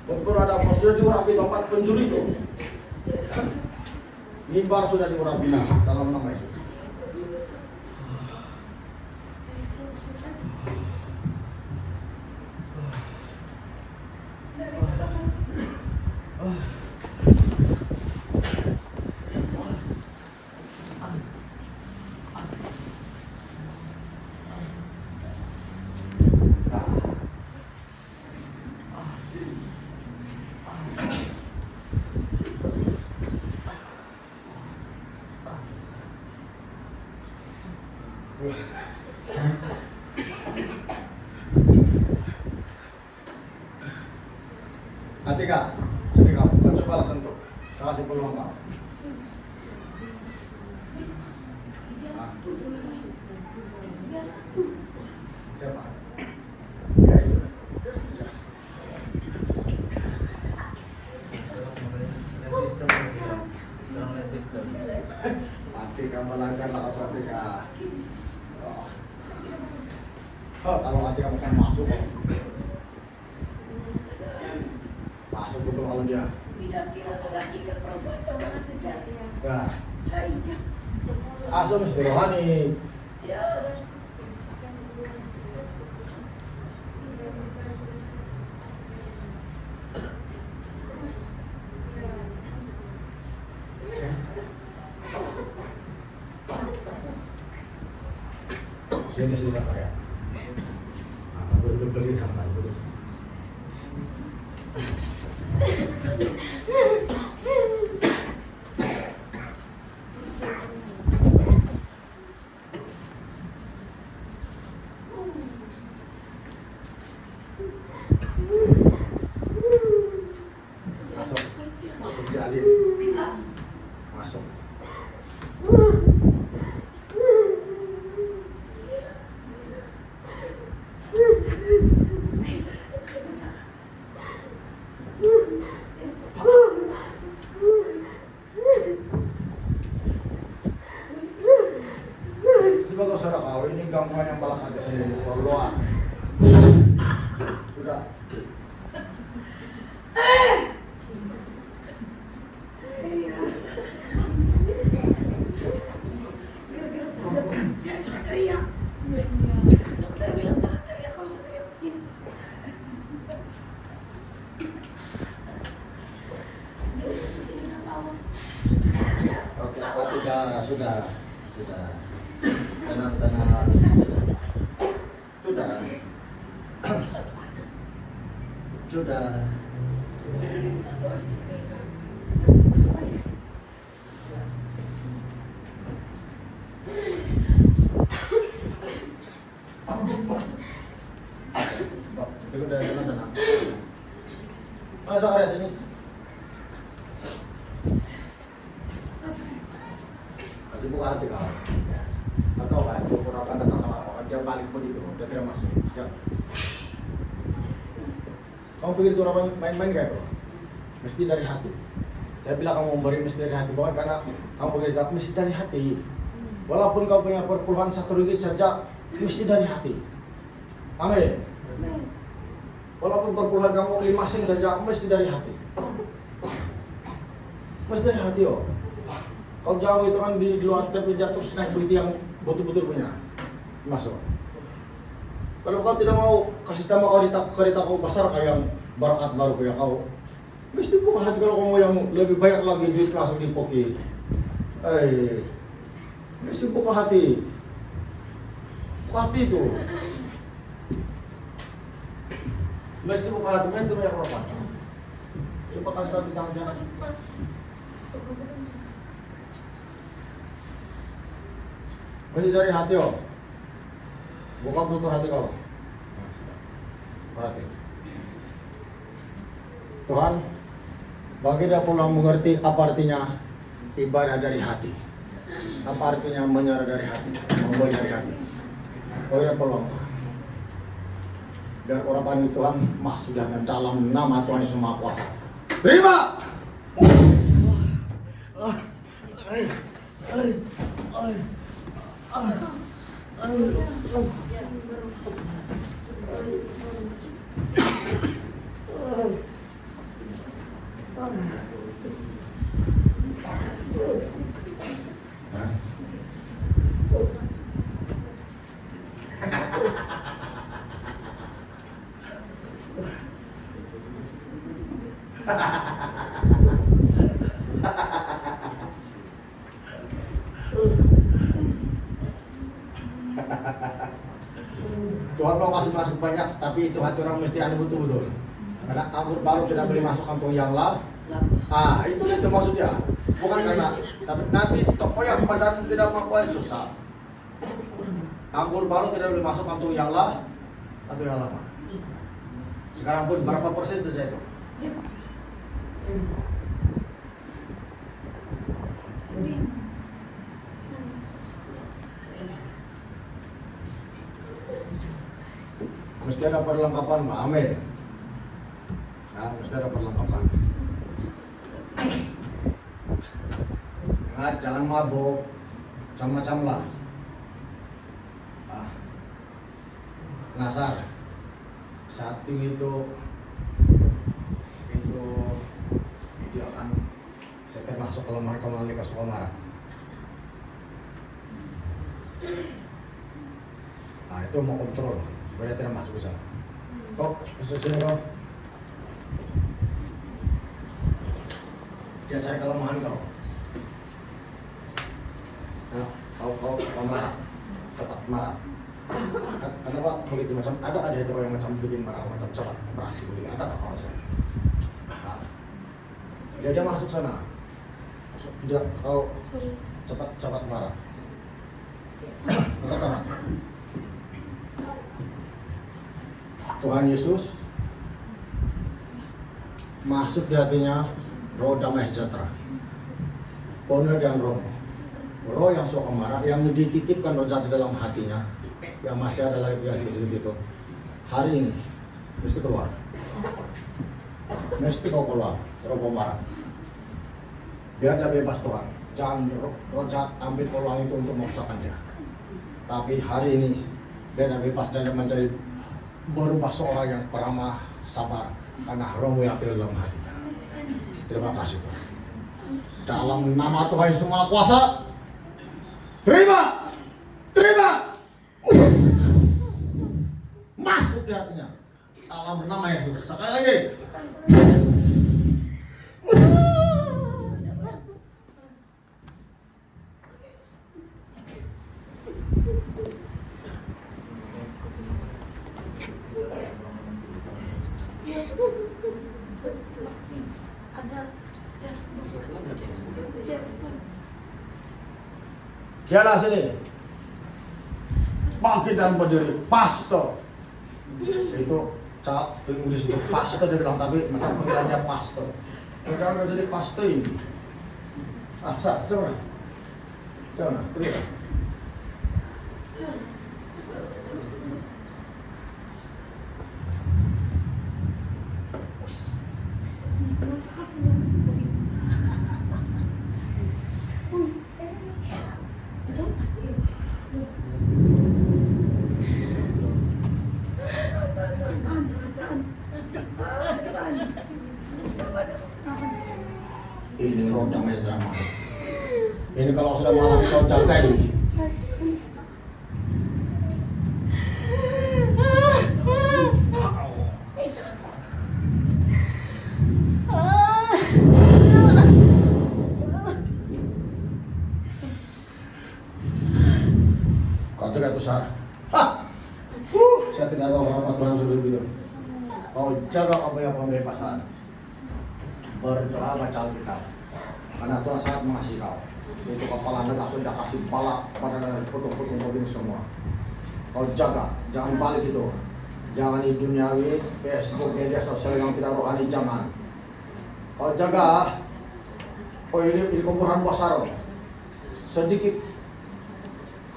Betul ada prosedur diurapi tempat pencuri itu. Mimbar sudah diurapi dalam nama Yesus. Atika, sini kamu, kau coba sentuh. Saya kasih peluang kau. Siapa? Ya itu. Atika melancar lah kata Atika. Kalau Atika bukan masuk kok. Masuk betul kalau dia. Nah, asal mesti rohani. Sini Zakaria. Nah, berdiri sampai dulu. Jadi masuk. Sebagai saudara kau ini gangguan yang balak ada sini keluar. Sudah. Dokter bilang jangan teriak kalau saya teriak begini. Oke, apa tidak sudah. Tenang. Sudah. Sudah tenang. Masuk area sini. Masih buka hati kau. Atau kan, pura-pura datang sama kau, dia balik pun itu, dia tidak masuk. Siap. Kamu pikir itu orang main-main kayak itu? Mesti dari hati. Saya bilang kamu memberi mesti dari hati, bukan karena kamu pikir aku mesti dari hati. Walaupun kau punya perpuluhan 1 ringgit saja, mesti dari hati. Amin. Walaupun perpuluhan kamu 5 sen saja, mesti dari hati. Mesti dari hati, oh. Kau jauh itu kan di luar tapi jatuh naik beli yang betul-betul punya. Masuk. Kalau kau tidak mau kasih tambah kereta kau besar kayak yang barakat baru kayak kau, mesti buka hati kalau kau mau yang lebih banyak lagi duit masuk di poki. Mesti buka hati. Buka hati itu. Mesti buka hati, mesti banyak orang. Coba kasih tangannya. Mesti dari hati, oh. Buka butuh hati kau. Berarti Tuhan, bagi dia pulang mengerti apa artinya ibadah dari hati. Apa artinya menyerah dari hati, memberi dari hati. Bagi dia pulang Tuhan. Dan orang panggil Tuhan masuk dalam nama Tuhan Yesus Maha Kuasa. Terima. Tuhan mau kasih masuk banyak, tapi itu hati orang mesti ada betul-betul. Karena anggur baru tidak boleh masuk kantong yang lah. Itu maksudnya. Bukan karena, tapi nanti toko yang badan tidak mampu susah. Anggur baru tidak boleh masuk kantong yang lah atau yang lama. Sekarang pun berapa persen saja itu? Mesti ada perlengkapan, Mbak. Amin. Nah, mesti ada perlengkapan. Ingat, jangan mabuk, macam-macam lah. Nasar. Satu itu dia akan saya masuk kelemahan kembali ke suka marah. Nah, itu mau kontrol supaya tidak masuk ke sana. Kok, masuk sini kok. Dia saya kelemahan kau. Nah, kau suka marah, cepat marah. Kenapa begitu macam ada itu yang macam bikin marah macam cepat beraksi begitu ada kau saya. Dia masuk sana. Masuk dia kau cepat marah. Katakan. Tuhan Yesus masuk di hatinya roh damai sejahtera. Penuh dengan roh yang suka marah, yang dititipkan roh jahat di dalam hatinya, yang masih ada lagi biasa sedikit itu. Hari ini mesti keluar, mesti kau keluar roh pemarah. Biar dia bebas Tuhan. Jangan roh jahat ambil peluang itu untuk memaksakan dia. Tapi hari ini biar dia bebas dan dia menjadi berubah seorang yang peramah, sabar, karena rohmu yang ada dalam hatinya. Terima kasih Tuhan. Dalam nama Tuhan Yesus Maha Kuasa, terima, masuk di hatinya. Dalam nama Yesus. Sekali lagi. Jalan sini. Bangkit dan berdiri. Pastor. Itu cap Inggris itu pastor dia bilang, tapi macam panggilannya pastor. Jangan jadi pastor ini. Coba. Terima. Ini roh damai sejahtera. Ini kalau sudah malam kau jaga ini. Kau jaga itu Sarah. Saya tidak tahu apa Tuhan sudah bilang. Kau jaga kau punya pembebasan. Berdoa baca Alkitab. Karena Tuhan sangat mengasihi kau. Itu kepala negara sudah kasih bala kepada putung-putung kau ini semua. Kau jaga, jangan balik itu. Jangan di duniawi, Facebook, media sosial yang tidak rohani, jangan. Kau jaga. Kau hidup di kuburan Basaro. Sedikit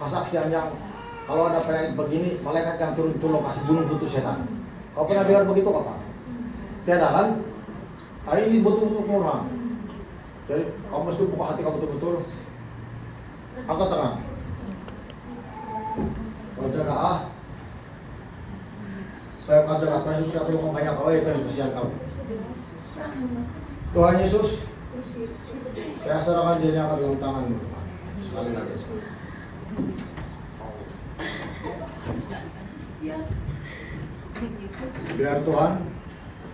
kesaksian yang kalau ada penyakit begini, malaikat yang turun kasih bunuh tutup setan. Kau pernah dengar begitu apa? Tiada kan? Ini betul-betul kurang. Jadi kamu mesti buka hati kamu betul-betul. Angkat tangan. Kau jaga supaya kau jaga. Tuhan Yesus sudah tolong banyak kau. Tuhan Yesus kasihan kau. Tuhan Yesus, saya serahkan diri aku dalam tangan-Mu Tuhan. Sekali lagi. Biar Tuhan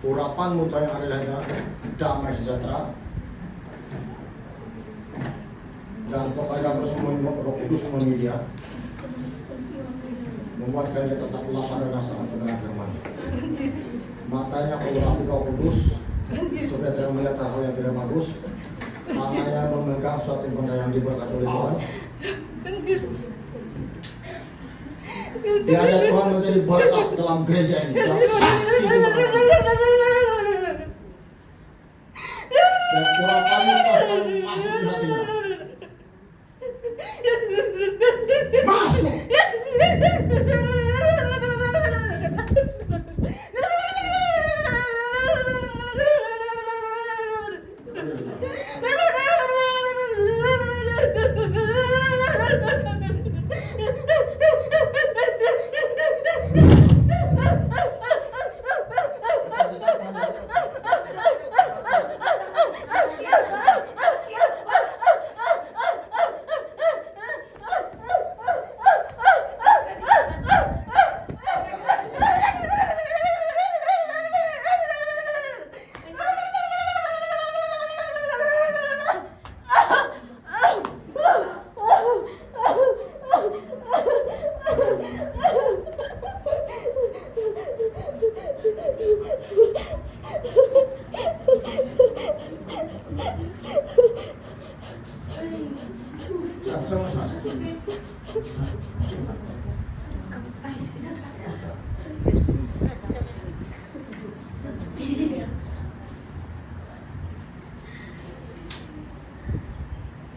urapan-Mu Tuhan yang ada di damai sejahtera dan kepada Roh Kudus memenuhi dia, membuatkan dia tetap lapar dan rasa dengan firman. Matanya kau urapi kau kudus supaya tidak melihat hal yang tidak bagus. Tangannya memegang suatu benda yang diberkati oleh Tuhan. Biarlah Tuhan menjadi berkat dalam gereja ini dan saksi di mana-mana. Dan urapan-Mu selalu masuk di hatinya. Masuk.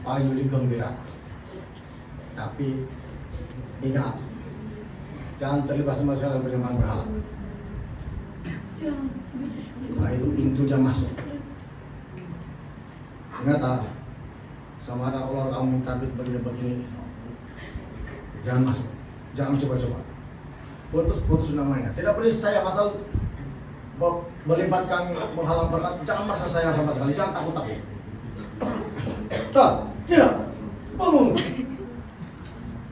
Pak Yuli gembira. Tapi ingat, jangan terlibat sama sekali penyembahan berhala. Nah itu pintunya masuk. Ingat sama ada kalau kamu minta duit begini, jangan masuk, jangan coba-coba. Putus namanya. Tidak boleh saya asal melibatkan menghalang berkat. Jangan merasa sayang sama sekali, jangan takut. Tidak, bangun.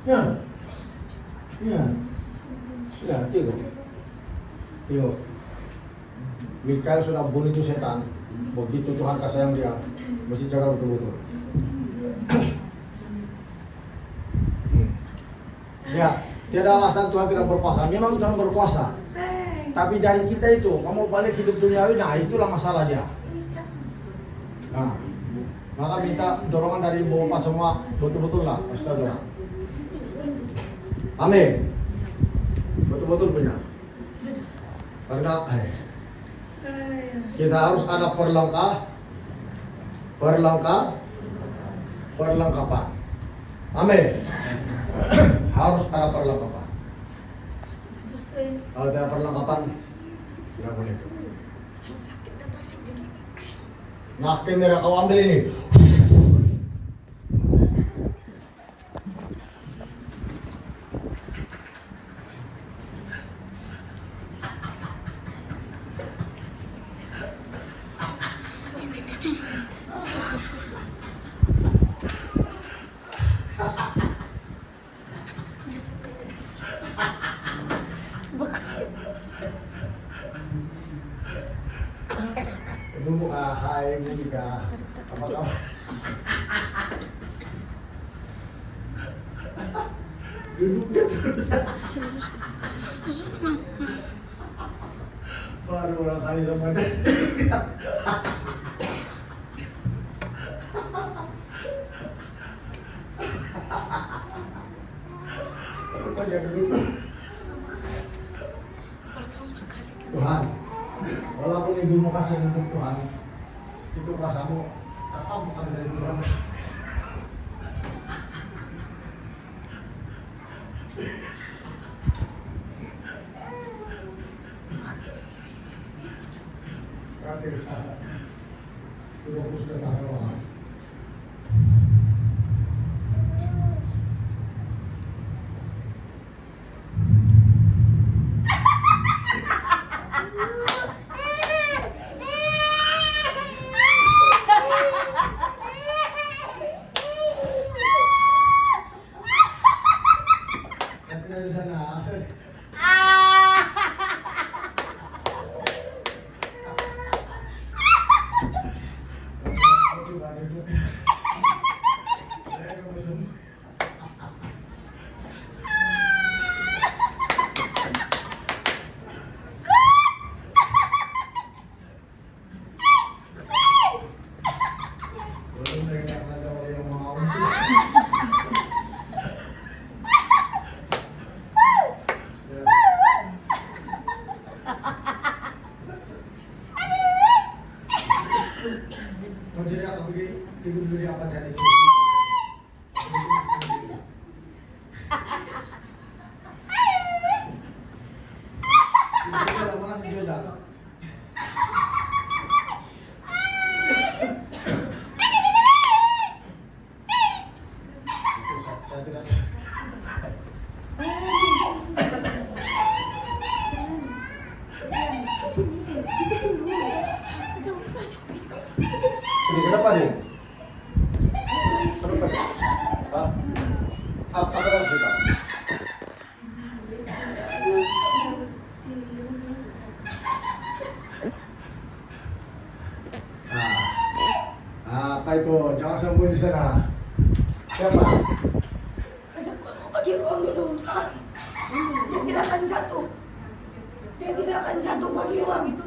Ya, tengok. Mikael sudah bunuh itu setan. Begitu Tuhan kasih sayang dia, mesti jaga betul-betul. Ya, tiada alasan Tuhan tidak berkuasa. Memang Tuhan berkuasa. Tapi dari kita itu, kamu balik hidup duniawi, nah itulah masalah dia. Nah, maka minta dorongan dari Bapak semua, betul-betul lah, Ustaz. Amin. Betul-betul punya. Karena kita harus ada perlengkapan. Amin. Harus ada perlengkapan. Kalau tidak perlengkapan, tidak boleh itu. Nah, kamera kau ambil ini. Hai Musika, apa kabar? Duduk dia terus. Baru orang kali sama dia. Apa dia duduk? Tuhan, walaupun ibumu kasih untuk Tuhan, itu rasamu tetap bukan dari Tuhan. Sudah terus datang sama Tuhan. Di sana. Jadi aku tidur dulu di apa jadi itu. Saya tidak. Ini kenapa dia? Kenapa dia? Apa yang cerita? Apa itu? Jangan sembunyi di sana. Siapa? Bagi ruang dulu. Dia tidak akan jatuh. Dia tidak akan jatuh, bagi ruang itu.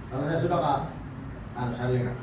Selesai sudah kak? Saya lihat.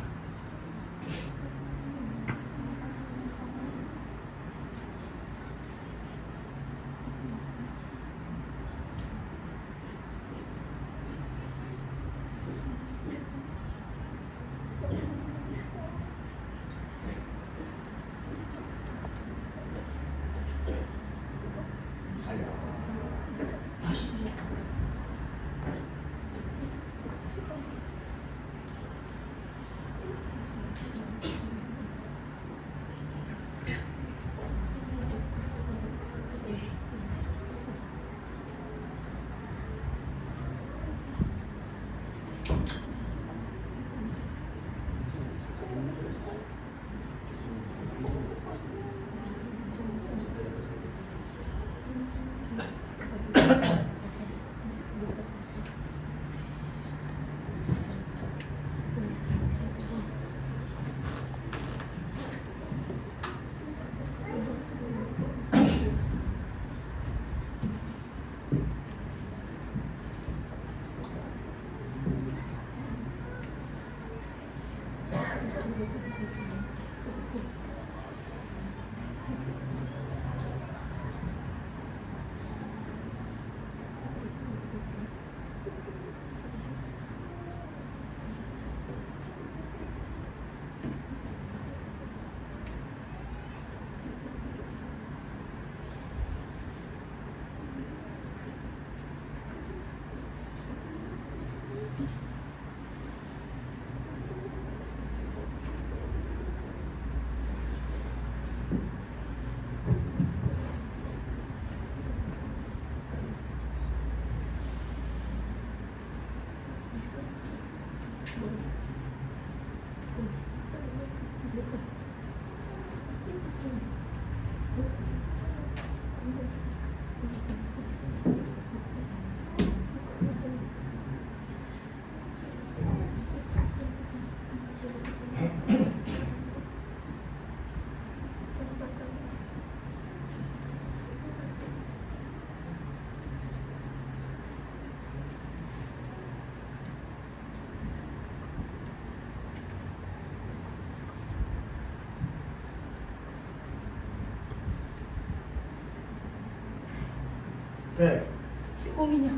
Si uminya.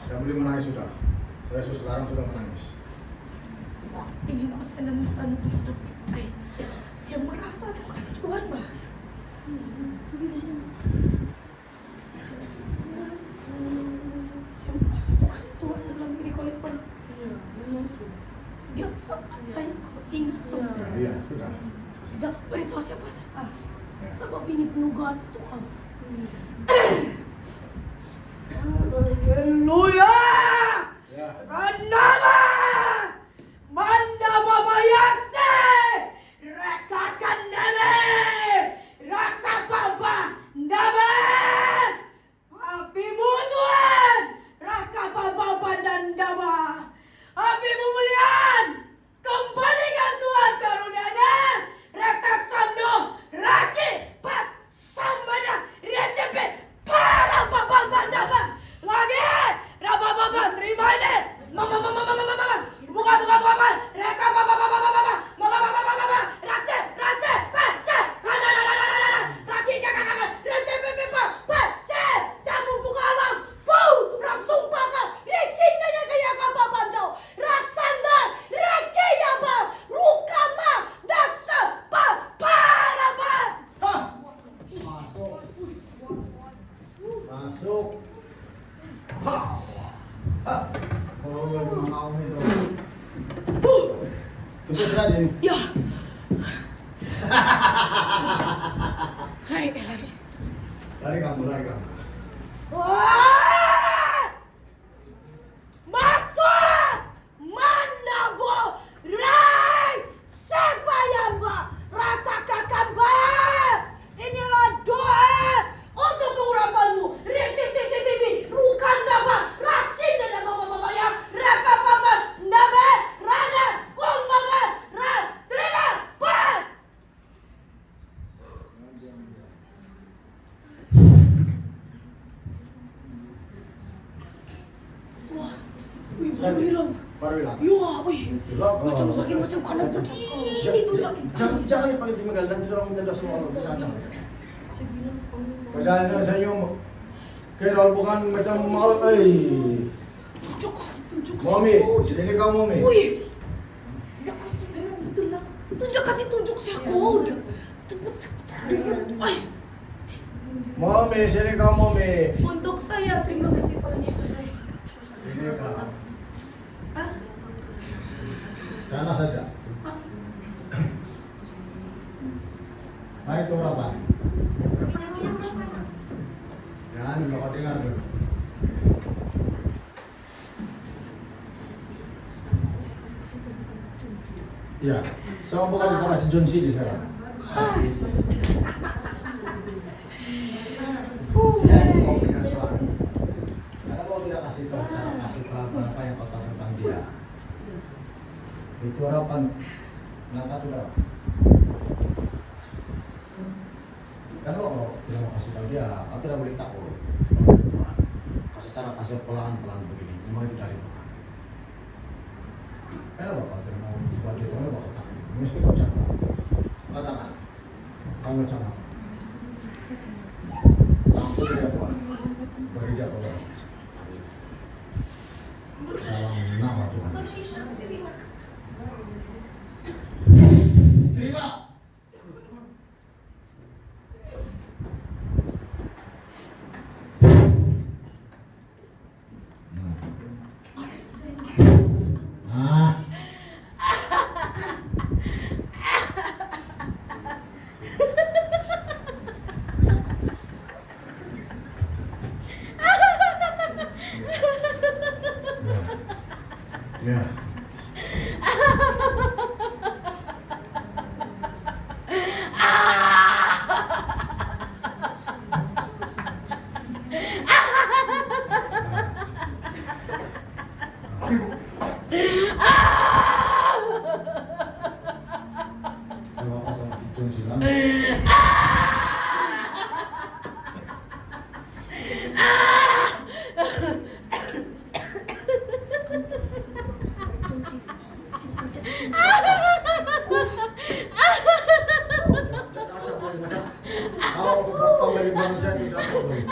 Tidak boleh menangis sudah. Saya sekarang sudah menangis. Ini bukan saya nangisan itu. Saya merasa aku kasih Tuhan, Mbak. Saya merasa aku kasih Tuhan dalam diri kalian. Dia saat saya ingat tuh. Iya, sudah. Jangan beritahu siapa-siapa. Sebab ini penugahan Tuhan. Haleluya! Ya. Ranama! Manda babayase! Rekakan name! Rata baba! Name! Apimu Tuhan! Raka baba dan dama! Apimu mulian! Kembalikan Tuhan karunia-Nya! Rata samdo! Raki pas sambada! Retepe! Para baba bandama! Lagi! Raba baba! Terima ini! Mama! Buka! Reka baba! Mama! Rase! Pasha! Raki kakak! Retepe! Pasha! Samu buka alam! Fuu! Rasumpaka! Resinanya kaya kababandau! Rasanda! Reki yaba! Rukama! Dasa! Paraba! Hah! Masuk. Masuk. Hah! Hah! Oh, mau itu. Tunggu sudah, Din. Ya! Lari. Lari kamu. Wah! Masuk! Manabo! Rai! Sebayamba! Ratakan ba! Inilah doa untuk pengurapanmu. Rintik-tik-tik-tik. Rukanda ba! Rasin dan baba ya. Rapa baba. Nabe. Rada. Kumbaba. Rad. Terima. Ba! Wah. Wih, baru hilang. Baru hilang. Ya, wih. Hilang. Macam sakit macam kanan begini tuh sakit. Jangan dipanggil si Miguel, nanti orang minta doa semua orang. Jangan. Saya bilang kamu Perjalanan dengan senyum. Kerol bukan macam mau. tunjuk Mami, saya. sini kamu, Mami. Wih. Ya kasih memang betul lah. Tunjuk kasih tunjuk saya kode. Cepet. Wih. Mami, sini kamu, Mami. Untuk saya terima kasih Pak Yesus saya. Ini kak. Hah? Sana saja. Hah? Mari surapan. Jangan juga kau dengar dulu. Iya, sama bukan kita kasih John C di sekarang. Saya mau punya suami. Karena kau tidak kasih tahu cara kasih pelan-pelan apa yang kau tahu tentang dia. Itu harapan kenapa sudah? Karena kau tidak mau kasih tahu dia, kau tidak boleh takut. Kasih cara kasih pelan-pelan begini, memang itu dari Tuhan. Kenapa kau tidak mau buat itu? Kenapa kau takut? Mesti kau cakap. Katakan, kamu cakap. Ampun dia Tuhan, beri dia keluar. Dalam nama Tuhan Yesus. Terima. Ah. Ya. Sama apa sama si Jun Silam? Kau bapak dari bangsa tidak boleh.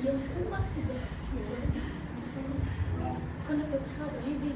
Yang kuat saja. Kenapa kenapa ini?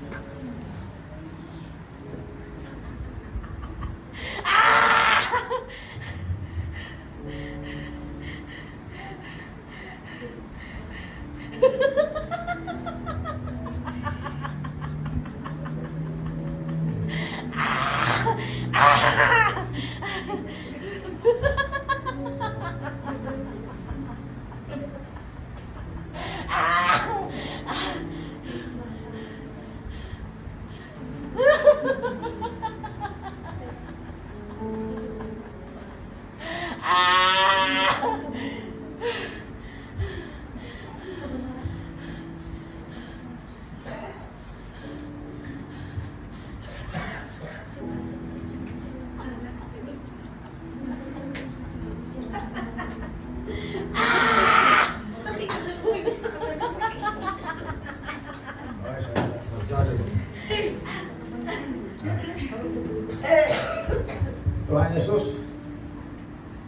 Tuhan Yesus,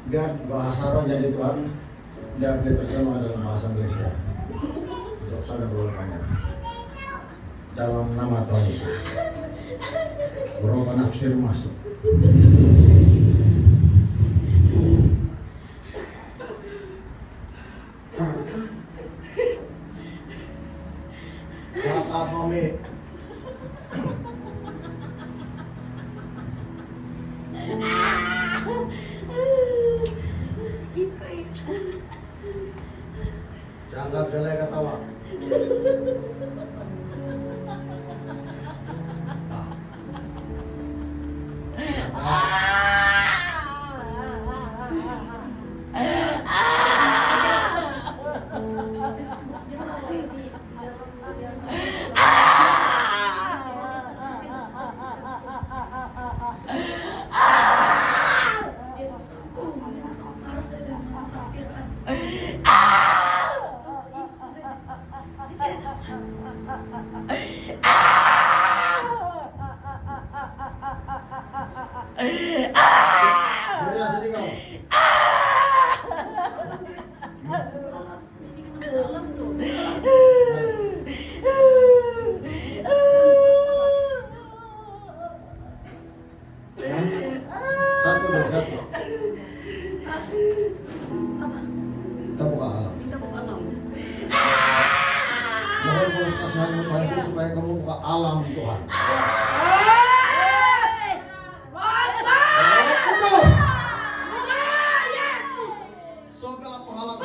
biar bahasa roh jadi Tuhan, dia boleh terjemah dalam bahasa Indonesia. Untuk saudara berdoanya dalam nama Tuhan Yesus. Berubah nafsir masuk. Kakak mami. Jangan gelai ketawa. Satu. Kita buka alam. Mohon belas kasihan Tuhan Yesus supaya kamu buka alam Tuhan. Segala penghalang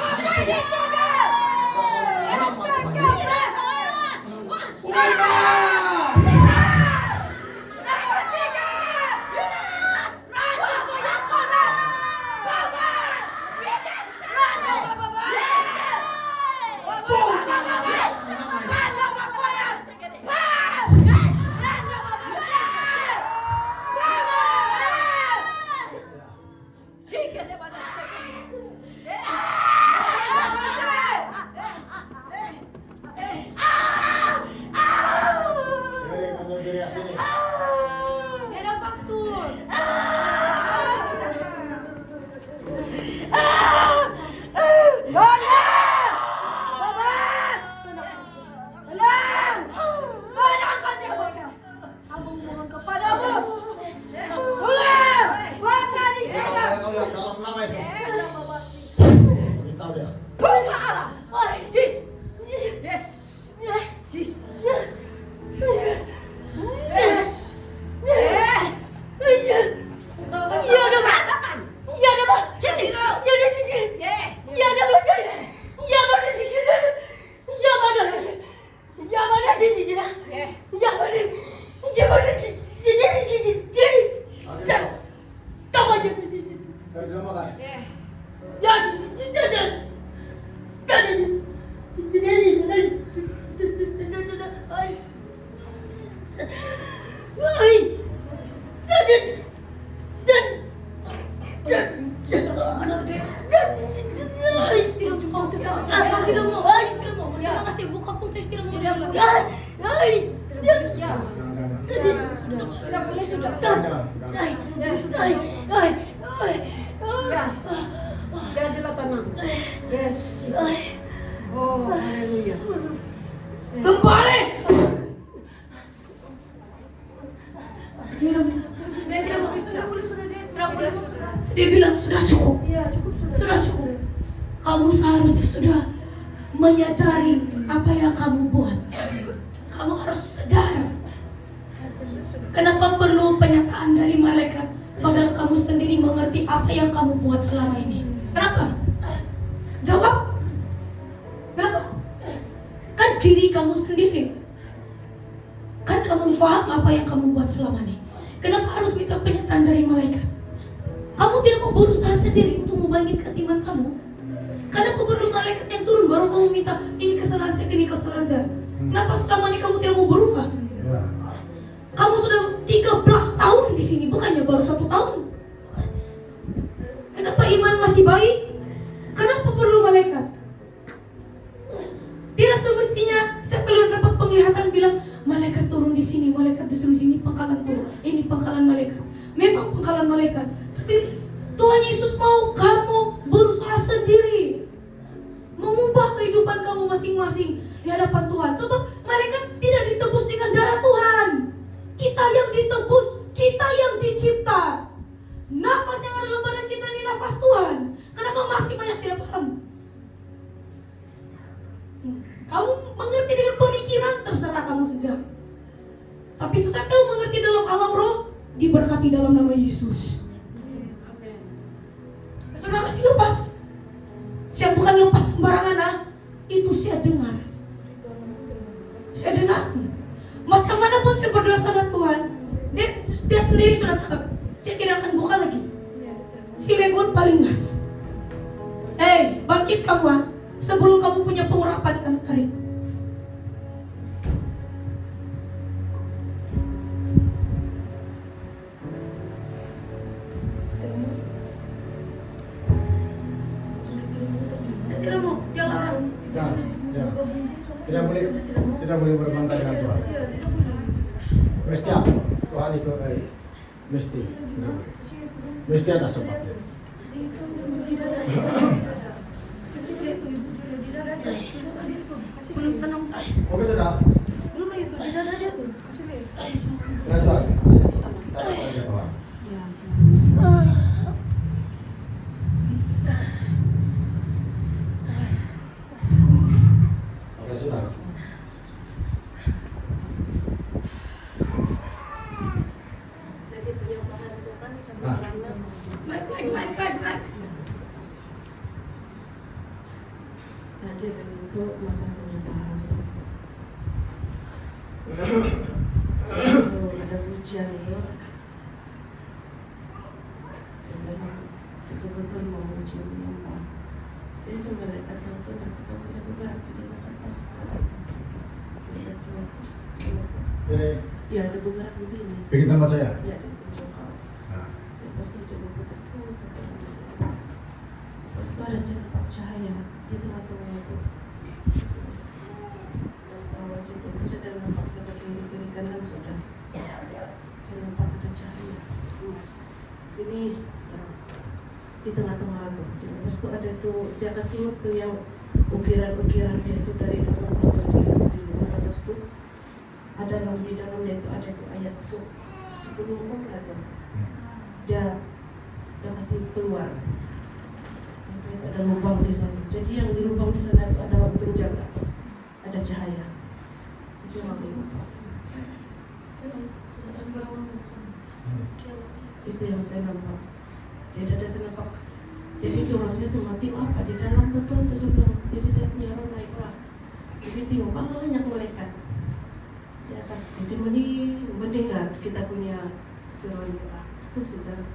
Mari kita makan. Jadilah tenang. Yes. Oh, haleluya. Kembali. Dia bilang sudah cukup. Sudah cukup. Kamu seharusnya sudah menyadari apa yang kamu buat. Kamu harus sadar. Kenapa perlu penyataan dari malaikat? Padahal kamu sendiri mengerti apa yang kamu buat selama ini. Kenapa? Jawab. Kenapa? Kan diri kamu sendiri. Kan kamu paham apa yang kamu buat selama ini. Kenapa harus minta penyataan dari malaikat? Kamu tidak mau berusaha sendiri untuk membangkitkan iman kamu? Kenapa perlu malaikat yang turun baru kamu minta ini kesalahan saya, ini kesalahan saya? Kenapa selama ini kamu tidak mau berubah? Ya. Kamu sudah 13 tahun di sini, bukannya baru 1 tahun. Kenapa iman masih baik? Kenapa perlu malaikat? Tidak semestinya setiap kali dapat penglihatan bilang malaikat turun di sini, malaikat di sini, pangkalan turun. Ini pangkalan malaikat. Memang pangkalan malaikat. Tapi Tuhan Yesus mau kamu berusaha sendiri, mengubah kehidupan kamu masing-masing di hadapan Tuhan. Sebab malaikat tidak ditebus dengan darah Tuhan. Kita yang ditebus, kita yang dicipta. Nafas yang ada dalam badan kita ini nafas Tuhan. Kenapa masih banyak tidak paham? Kamu mengerti dengan pemikiran, terserah kamu saja. Tapi sesaat kamu mengerti dalam alam roh, diberkati dalam nama Yesus. Sudah kasih lepas. Saya bukan lepas sembarangan, ah. Itu saya dengar. Saya dengar. Macam mana pun saya berdoa sama Tuhan, dia sendiri sudah cakap, saya tidak akan buka lagi. Si Legon paling mas. Bangkit kamu, ah. Sebelum kamu punya pengurapan anak tarik. Tidak mau, dia larang. Ya. Tidak boleh berbangga dengan Tuhan. Mesti apa? Tuhan itu mesti. Tidak boleh. Mesti ada sebabnya. Belum tenang. Oke sudah. Belum itu, di dada dia tuh. Kasih lihat. Sudah Tuhan. Kita saja Tuhan. Oke sudah. Jadi penyembahan Tuhan sampai Nah. sana. Baik. Jadi begitu masa penyembahan. Ada hujan ya. Betul-betul mau ujian menyembah. Jadi itu malaikat yang itu kita bergerak kita akan pasti. Jadi Ya ada bergerak begini. bikin tempat saya. Ya ditunjukkan. Nah. Lepas itu dia berputar-putar. Terus itu ada cepat cahaya di tengah-tengah itu. Pas awal situ, saya tidak nampak sebelah kiri kanan sudah. Saya nampak ada cahaya emas. Ini di tengah-tengah itu. Lepas itu ada tuh di atas timur tuh yang ukiran-ukiran dia itu dari dalam sampai di luar. Lepas itu ada di dalamnya itu ada tuh ayat 10 tuh. Dia kasih keluar sampai itu ada lubang di sana. Jadi yang di lubang di sana itu ada penjaga, ada cahaya. Itu yang aku ingat. Itu yang saya nampak. Dia ada saya nampak. Jadi itu rasanya semati apa di dalam betul itu sebelum. Jadi saya punya roh naiklah. Jadi tengok banyak malaikat di atas. Jadi mendengar kita punya seruan doa. Itu sejarah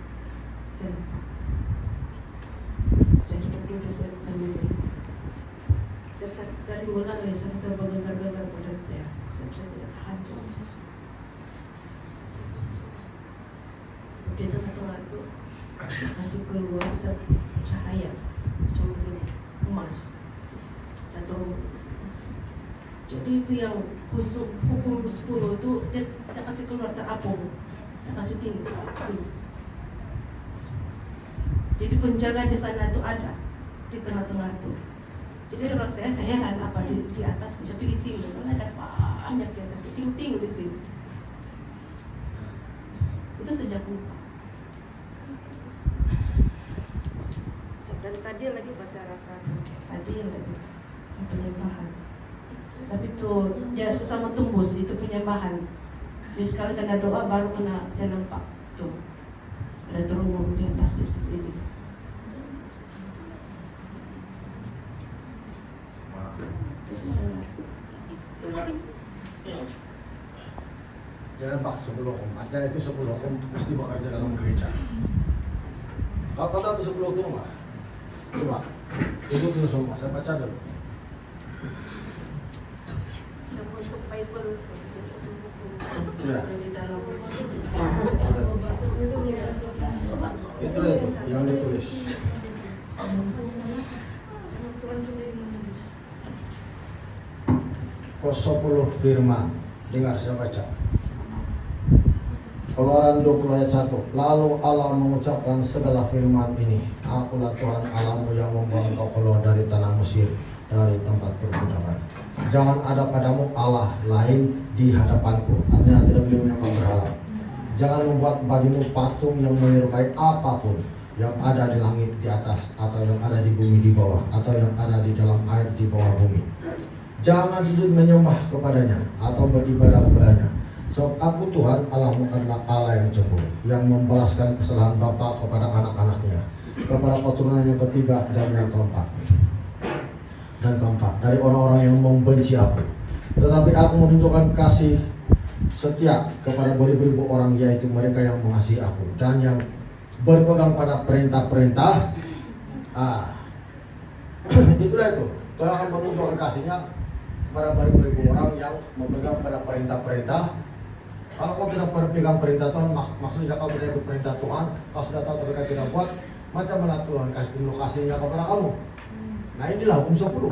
saya nampak. dari mulai saya bergegar-gegar badan saya tidak tahan. Di tengah-tengah itu kasih keluar cahaya cuma begini, emas dan turun. Jadi itu yang hukum 10 itu dia kasih keluar terapung, dia kasih tinggi. Jadi penjaga di sana itu ada di tengah-tengah itu. Jadi orang saya heran apa di atas tapi tinggi, karena ada banyak di atas tinggi di sini. Itu sejak lupa. Dan tadi lagi saya rasakan, tadi lagi saya penyembahan. Tapi itu dia susah mau tembus itu penyembahan. Jadi sekali kena doa baru kena saya nampak tuh ada turun di atas itu sini. Jangan pak 10 om, ada itu 10 om mesti bekerja dalam gereja. Kau tahu itu 10 om nggak? Coba, itu dulu semua, saya baca dulu. Untuk Bible Ya. di dalam Itu yang ditulis. Tuhan sendiri menulis. Kos 10 firman, dengar saya baca. Keluaran 20 ayat 1. Lalu Allah mengucapkan segala firman ini. Akulah Tuhan Allahmu yang membawa engkau keluar dari tanah Mesir, dari tempat perbudakan. Jangan ada padamu Allah lain di hadapanku. Artinya tidak boleh menyembah berhala. Jangan membuat bagimu patung yang menyerupai apapun yang ada di langit di atas, atau yang ada di bumi di bawah, atau yang ada di dalam air di bawah bumi. Jangan sujud menyembah kepadanya atau beribadah kepadanya. Sebab aku Tuhan Allahmu adalah Allah yang cemburu, yang membalaskan kesalahan bapa kepada anak-anaknya, kepada keturunan yang ketiga dan yang keempat dari orang-orang yang membenci aku. Tetapi aku menunjukkan kasih setia kepada beribu-ribu orang, yaitu mereka yang mengasihi aku dan yang berpegang pada perintah-perintah. Itulah itu. Tuhan akan menunjukkan kasihnya kepada beribu-ribu orang yang memegang pada perintah-perintah. Kalau kau tidak berpegang perintah Tuhan, maksudnya kau tidak ikut perintah Tuhan, kau sudah tahu tapi tidak buat, macam mana Tuhan kasihnya kepada kamu? Nah inilah hukum 10.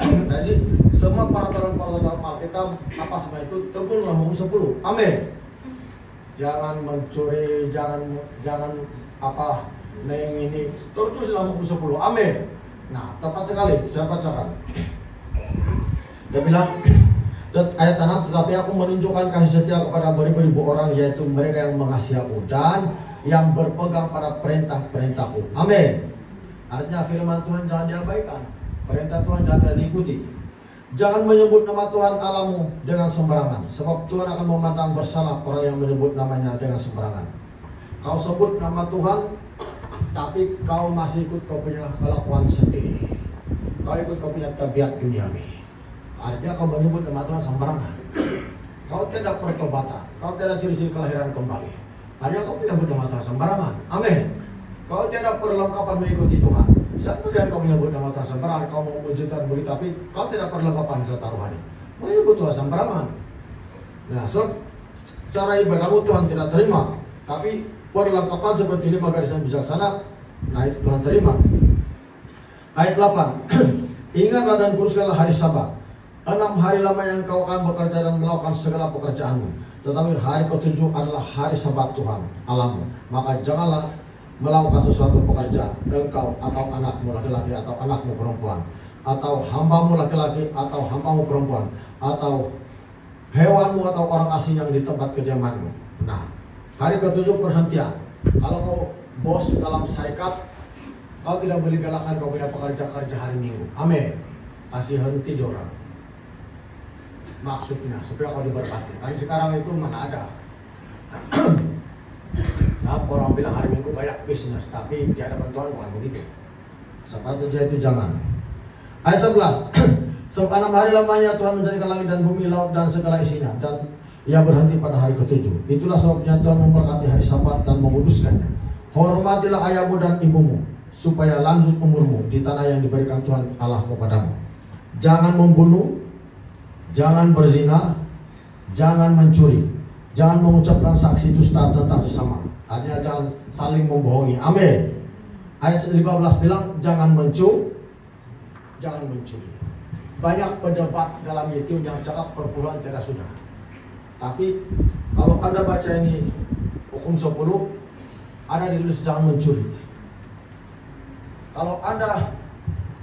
Jadi semua peraturan dalam Alkitab apa semua itu tertulis dalam hukum 10. Amin. Jangan mencuri, jangan apa ini tertulis dalam hukum 10. Amin. Nah tepat sekali, saya bacakan. Dia bilang ayat 6, tetapi aku menunjukkan kasih setia kepada beribu-ribu orang, yaitu mereka yang mengasihi aku dan yang berpegang pada perintah-perintahku. Amin. Artinya firman Tuhan jangan diabaikan, perintah Tuhan jangan diikuti. Jangan menyebut nama Tuhan Allahmu dengan sembarangan, sebab Tuhan akan memandang bersalah orang yang menyebut namanya dengan sembarangan. Kau sebut nama Tuhan, tapi kau masih ikut kau punya kelakuan sendiri. Kau ikut kau punya tabiat duniawi. Artinya kau menyebut nama Tuhan sembarangan. Kau tidak pertobatan, kau tidak ciri-ciri kelahiran kembali. Artinya kau tidak menyebut nama Tuhan sembarangan. Amin. Kau tidak perlengkapan mengikuti Tuhan. Saat kemudian kau menyebut nama Tuhan sembarangan, kau mewujudkan begitu, tapi kau tidak perlengkapan serta rohani. Menyebut Tuhan sembarangan. Nah, so cara ibadahmu Tuhan tidak terima, tapi perlengkapan seperti 5 garisan bijaksana, nah itu Tuhan terima. Ayat 8. Ingatlah dan kuduskanlah hari Sabat. 6 hari lamanya engkau akan bekerja dan melakukan segala pekerjaanmu. Tetapi hari ke-7 adalah hari Sabat Tuhan Allahmu. Maka janganlah melakukan sesuatu pekerjaan, engkau atau anakmu laki-laki atau anakmu perempuan, atau hambamu laki-laki atau hambamu perempuan, atau hewanmu atau orang asing yang di tempat kediamanmu. Nah, hari ke-7 perhentian. Kalau kau bos dalam syarikat, kau tidak boleh galakkan kau punya pekerja-kerja hari Minggu. Amin. Kasih henti orang. Maksudnya supaya kau diberkati. Kan sekarang itu mana ada. Nah, orang bilang hari Minggu banyak bisnis, tapi di hadapan Tuhan bukan begitu. Sepatutnya itu jangan. Ayat 11. Sebab 6 hari lamanya Tuhan menjadikan langit dan bumi, laut dan segala isinya, dan ia berhenti pada hari ke-7. Itulah sebabnya Tuhan memberkati hari Sabat dan menguduskannya. Hormatilah ayahmu dan ibumu, supaya lanjut umurmu di tanah yang diberikan Tuhan Allah kepadamu. jangan membunuh, jangan berzina, jangan mencuri, jangan mengucapkan saksi dusta tentang sesama. Artinya jangan saling membohongi. Amin. Ayat 15 bilang jangan mencuri. Banyak pendebat dalam YouTube yang cakap perpuluhan tidak sunnah. Tapi kalau Anda baca ini hukum 10, ada ditulis jangan mencuri. Kalau Anda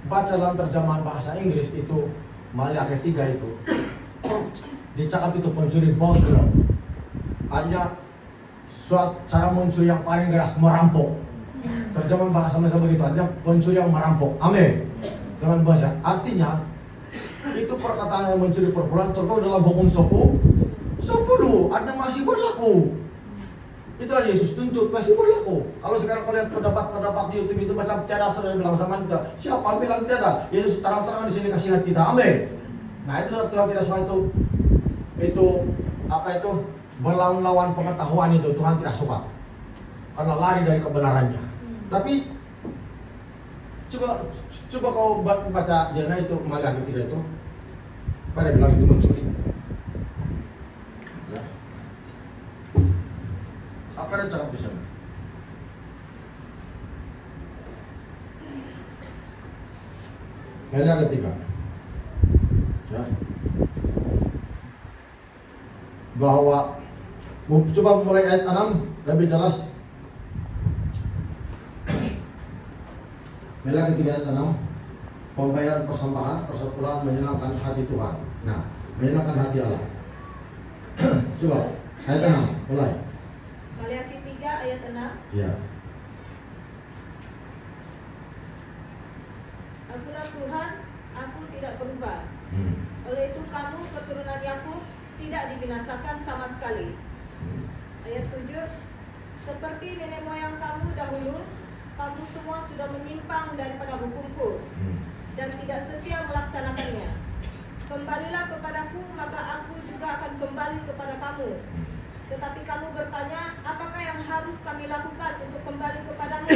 baca dalam terjemahan bahasa Inggris itu Maliaki 3 itu dicakap itu pencuri burglar. Artinya suatu cara mencuri yang paling keras, merampok. Terjemahan bahasa Indonesia begitu, artinya pencuri yang merampok. Amin. Dengan bahasa artinya itu perkataan yang mencuri perpuluhan tertulis dalam hukum 10 ada masih berlaku. Itulah Yesus tuntut masih berlaku. Kalau sekarang kalian pendapat di YouTube itu macam tiada sudah bilang sama kita. Siapa bilang tiada? Yesus terang-terangan di sini kasih lihat kita. Amin. Nah itu Tuhan tidak suka itu apa itu berlawan-lawan pengetahuan itu Tuhan tidak suka karena lari dari kebenarannya. Tapi coba kau baca jana itu Maliaki 3 itu. Pada bilang itu mencuri. Ya. Apa yang cakap di sana? Maliaki 3. Ya. Bahwa coba mulai ayat 6 lebih jelas. Maliaki 3 ayat 6. Pembayaran persembahan, persepuluhan menyenangkan hati Tuhan. Nah, menyenangkan hati Allah. Coba ayat 6 mulai. Maliaki 3 ayat 6. Ya. Akulah Tuhan, aku tidak berubah. Hmm. Oleh itu kamu keturunan Yakub tidak dibinasakan sama sekali. Ayat 7. Seperti nenek moyang kamu dahulu, kamu semua sudah menyimpang daripada hukumku dan tidak setia melaksanakannya. Kembalilah kepadaku, maka aku juga akan kembali kepada kamu. Tetapi kamu bertanya, apakah yang harus kami lakukan untuk kembali kepadamu?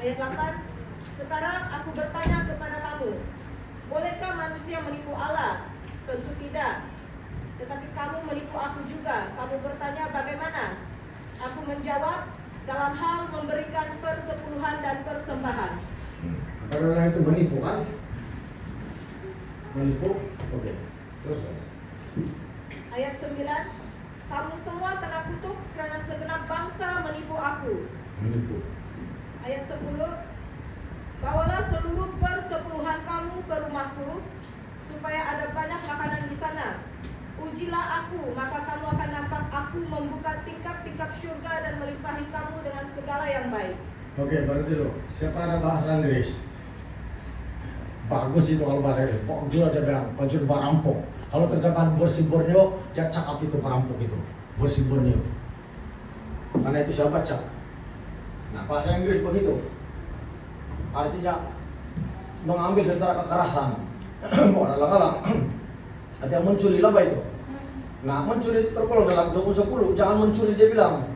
Ayat 8. Sekarang aku bertanya kepada kamu, bolehkah manusia menipu Allah? Tentu tidak. Tetapi kamu menipu aku juga. Kamu bertanya bagaimana? Aku menjawab, dalam hal memberikan persepuluhan dan persembahan. Karena itu menipu kan? Menipu? Oke. Terus. Ayat 9. Kamu semua kena kutuk karena segenap bangsa menipu aku. Menipu. Ayat 10. Bawalah seluruh persepuluhan kamu ke rumahku, supaya ada banyak makanan di sana. Ujilah aku, maka kamu akan nampak aku membuka tingkap-tingkap syurga dan melimpahi kamu dengan segala yang baik. Oke, baru dulu. Siapa ada bahasa Inggris? Bagus itu kalau bahasa Inggris. Kok gila dia bilang, pencuri merampok. Kalau terjemahan versi Borneo, dia cakap itu merampok itu. Versi Borneo. Karena itu saya baca. Nah, bahasa Inggris begitu. Artinya mengambil secara kekerasan. Mau alang-alang. Artinya mencuri laba itu. Nah, mencuri tergolong dalam hukum 10, jangan mencuri dia bilang.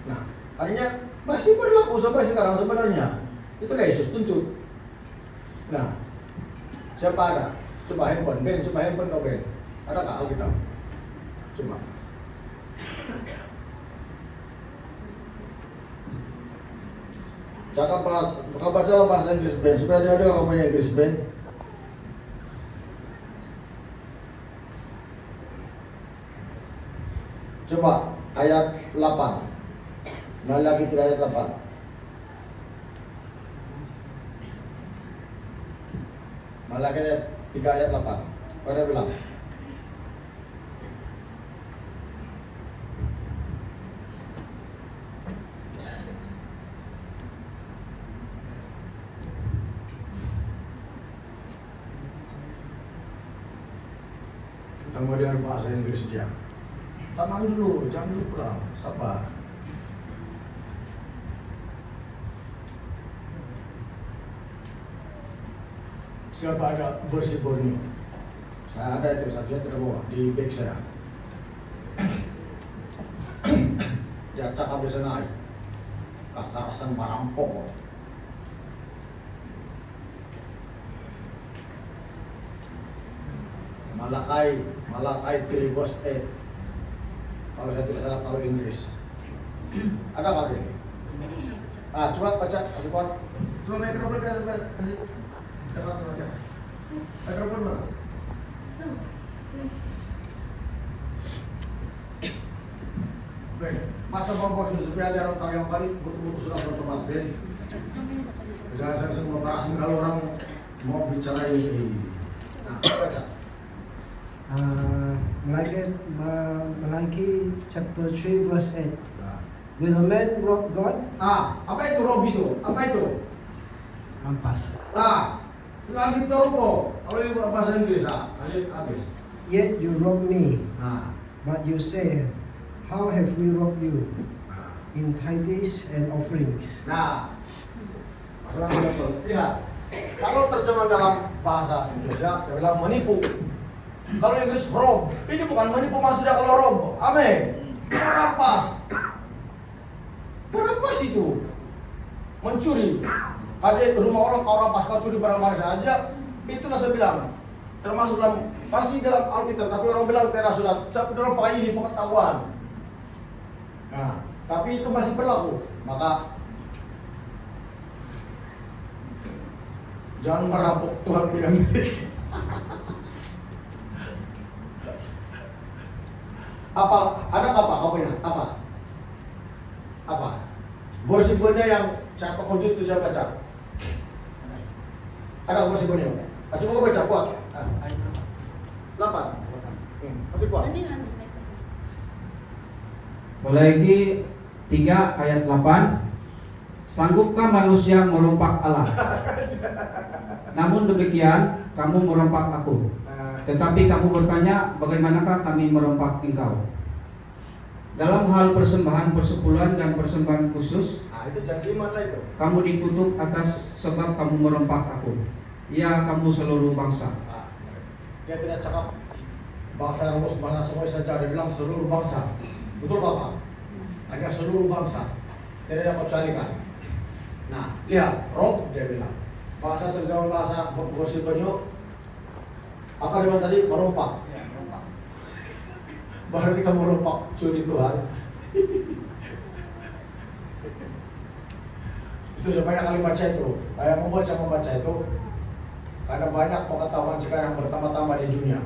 Nah, artinya masih berlaku sampai sekarang sebenarnya. Itulah Yesus tuntut. Nah, siapa ada? Coba handphone, Ben, coba handphone kau Ben. Adakah Alkitab? Coba. Cakap bacalah bahasa Inggris Ben, supaya dia ada punya Inggris Ben. Coba ayat 8. Maliaki 3 ayat 8. Maliaki 3 ayat 8. Pada bilang. Kita mau dengar bahasa Inggris dia. Tenang dulu, jangan dulu pulang, sabar. Siapa ada versi Borneo? Saya ada itu, saya tidak bawa di bag saya. Dia cakap bisa naik. Kekerasan merampok. Malakai 3 verse 8. Kalau saya tidak salah kalau Inggris. Ada kali? Coba baca, kasih kuat. Coba mikrofon kasih. Dekat sama dia. Mikrofon mana? Baik, masa bos itu supaya ada orang tahu yang kali betul-betul sudah bertobat. Jangan saya semua merasa kalau orang mau bicara ini. Nah, baca. Malachi chapter 3 verse 8. Nah. Will a man rob God? Apa itu rob itu? Apa itu? Rampas. Lagi tahu kok. Kalau itu bahasa Inggris, lanjut habis. Yet you rob me, Nah, but you say, how have we robbed you? In tithes and offerings. nah, masalah betul. Lihat, kalau terjemahan dalam bahasa Indonesia, dia bilang menipu. Kalau Inggris rob, ini bukan menipu maksudnya kalau rob. Amin. Merampas. Merampas itu mencuri. Ada rumah orang kau rampas, kau curi barang barang saja. Itulah saya bilang. Termasuk dalam pasti dalam Alkitab, tapi orang bilang tidak sudah. Dalam pakai ini pengetahuan. Nah, tapi itu masih berlaku. Maka jangan merampok, Tuhan bilang. Ada apa? Kau punya apa? Apa? Versi-versi yang saya konjut itu saya baca. Ada versi-versi. Coba kau baca, kuat. 8. Masih kuat. Walaiki 3 ayat 8. Sanggupkah manusia merompak Allah? Namun demikian kamu merompak aku. Tetapi kamu bertanya, bagaimanakah kami merompak engkau? Dalam hal persembahan persepuluhan dan persembahan khusus, Itu janji mana itu? kamu dikutuk atas sebab kamu merompak aku. Ya, kamu seluruh bangsa. Dia tidak cakap bangsa rumus, bangsa semua saja. Dia bilang seluruh bangsa. Betul Bapak? Hanya seluruh bangsa. Tidak ada kecualikan. Nah, lihat, rob dia bilang. Bahasa terjemahan bahasa versi Banyu. Apa dia bilang tadi? Merompak. Ya, merompak. Berarti kamu merompak curi Tuhan. Itu saya banyak kali baca itu. Saya membaca itu. Karena banyak pengetahuan sekarang yang bertambah-tambah di dunia.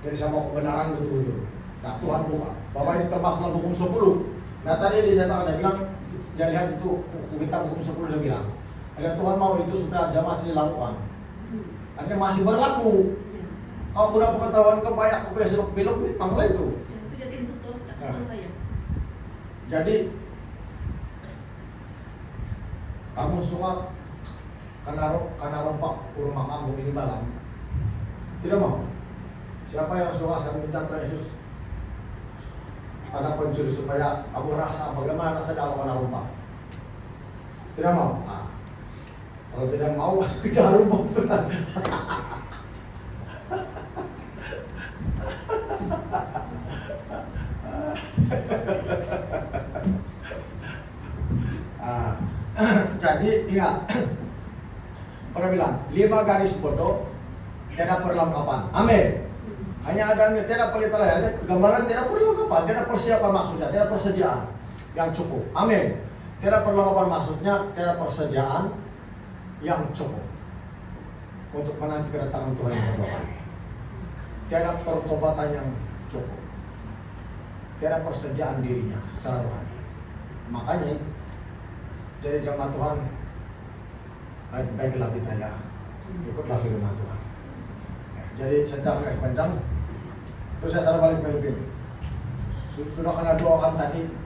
Jadi sama kebenaran betul-betul. Nah, Tuhan buka. Bapak ini termasuk dalam hukum 10. Nah, tadi dinyatakan, dia bilang, jangan lihat itu kitab hukum 10 dia bilang. Ada Tuhan mau itu supaya jamaah masih dilakukan. Artinya masih berlaku. Kalau udah pengetahuan kebanyak ke belok memang lah itu. Itu dia tuntut tahu saya. Jadi kamu suka karena rompak rumah kamu ini malam. Tidak mau. Siapa yang suka saya minta Tuhan Yesus ada pencuri supaya kamu rasa bagaimana rasanya kalau kena rompak. Tidak mau. Kalau tidak mau jangan rompak Tuhan. Jadi ingat, pernah bilang 5 garis bodoh tidak perlengkapan. Amin. Hanya ada tidak pelitaran, ada gambaran tidak perlengkapan, tidak persiapan maksudnya, tidak persediaan yang cukup. Amin. Tidak perlengkapan maksudnya, tidak persediaan yang cukup untuk menanti kedatangan Tuhan yang kedua kali. Tidak pertobatan yang cukup, tidak persediaan dirinya secara rohani. Makanya jadi jemaat Tuhan, baik-baiklah kita ya, ikutlah firman Tuhan. Jadi saya tak akan panjang. Terus saya balik pemimpin. Sudah kena doakan tadi.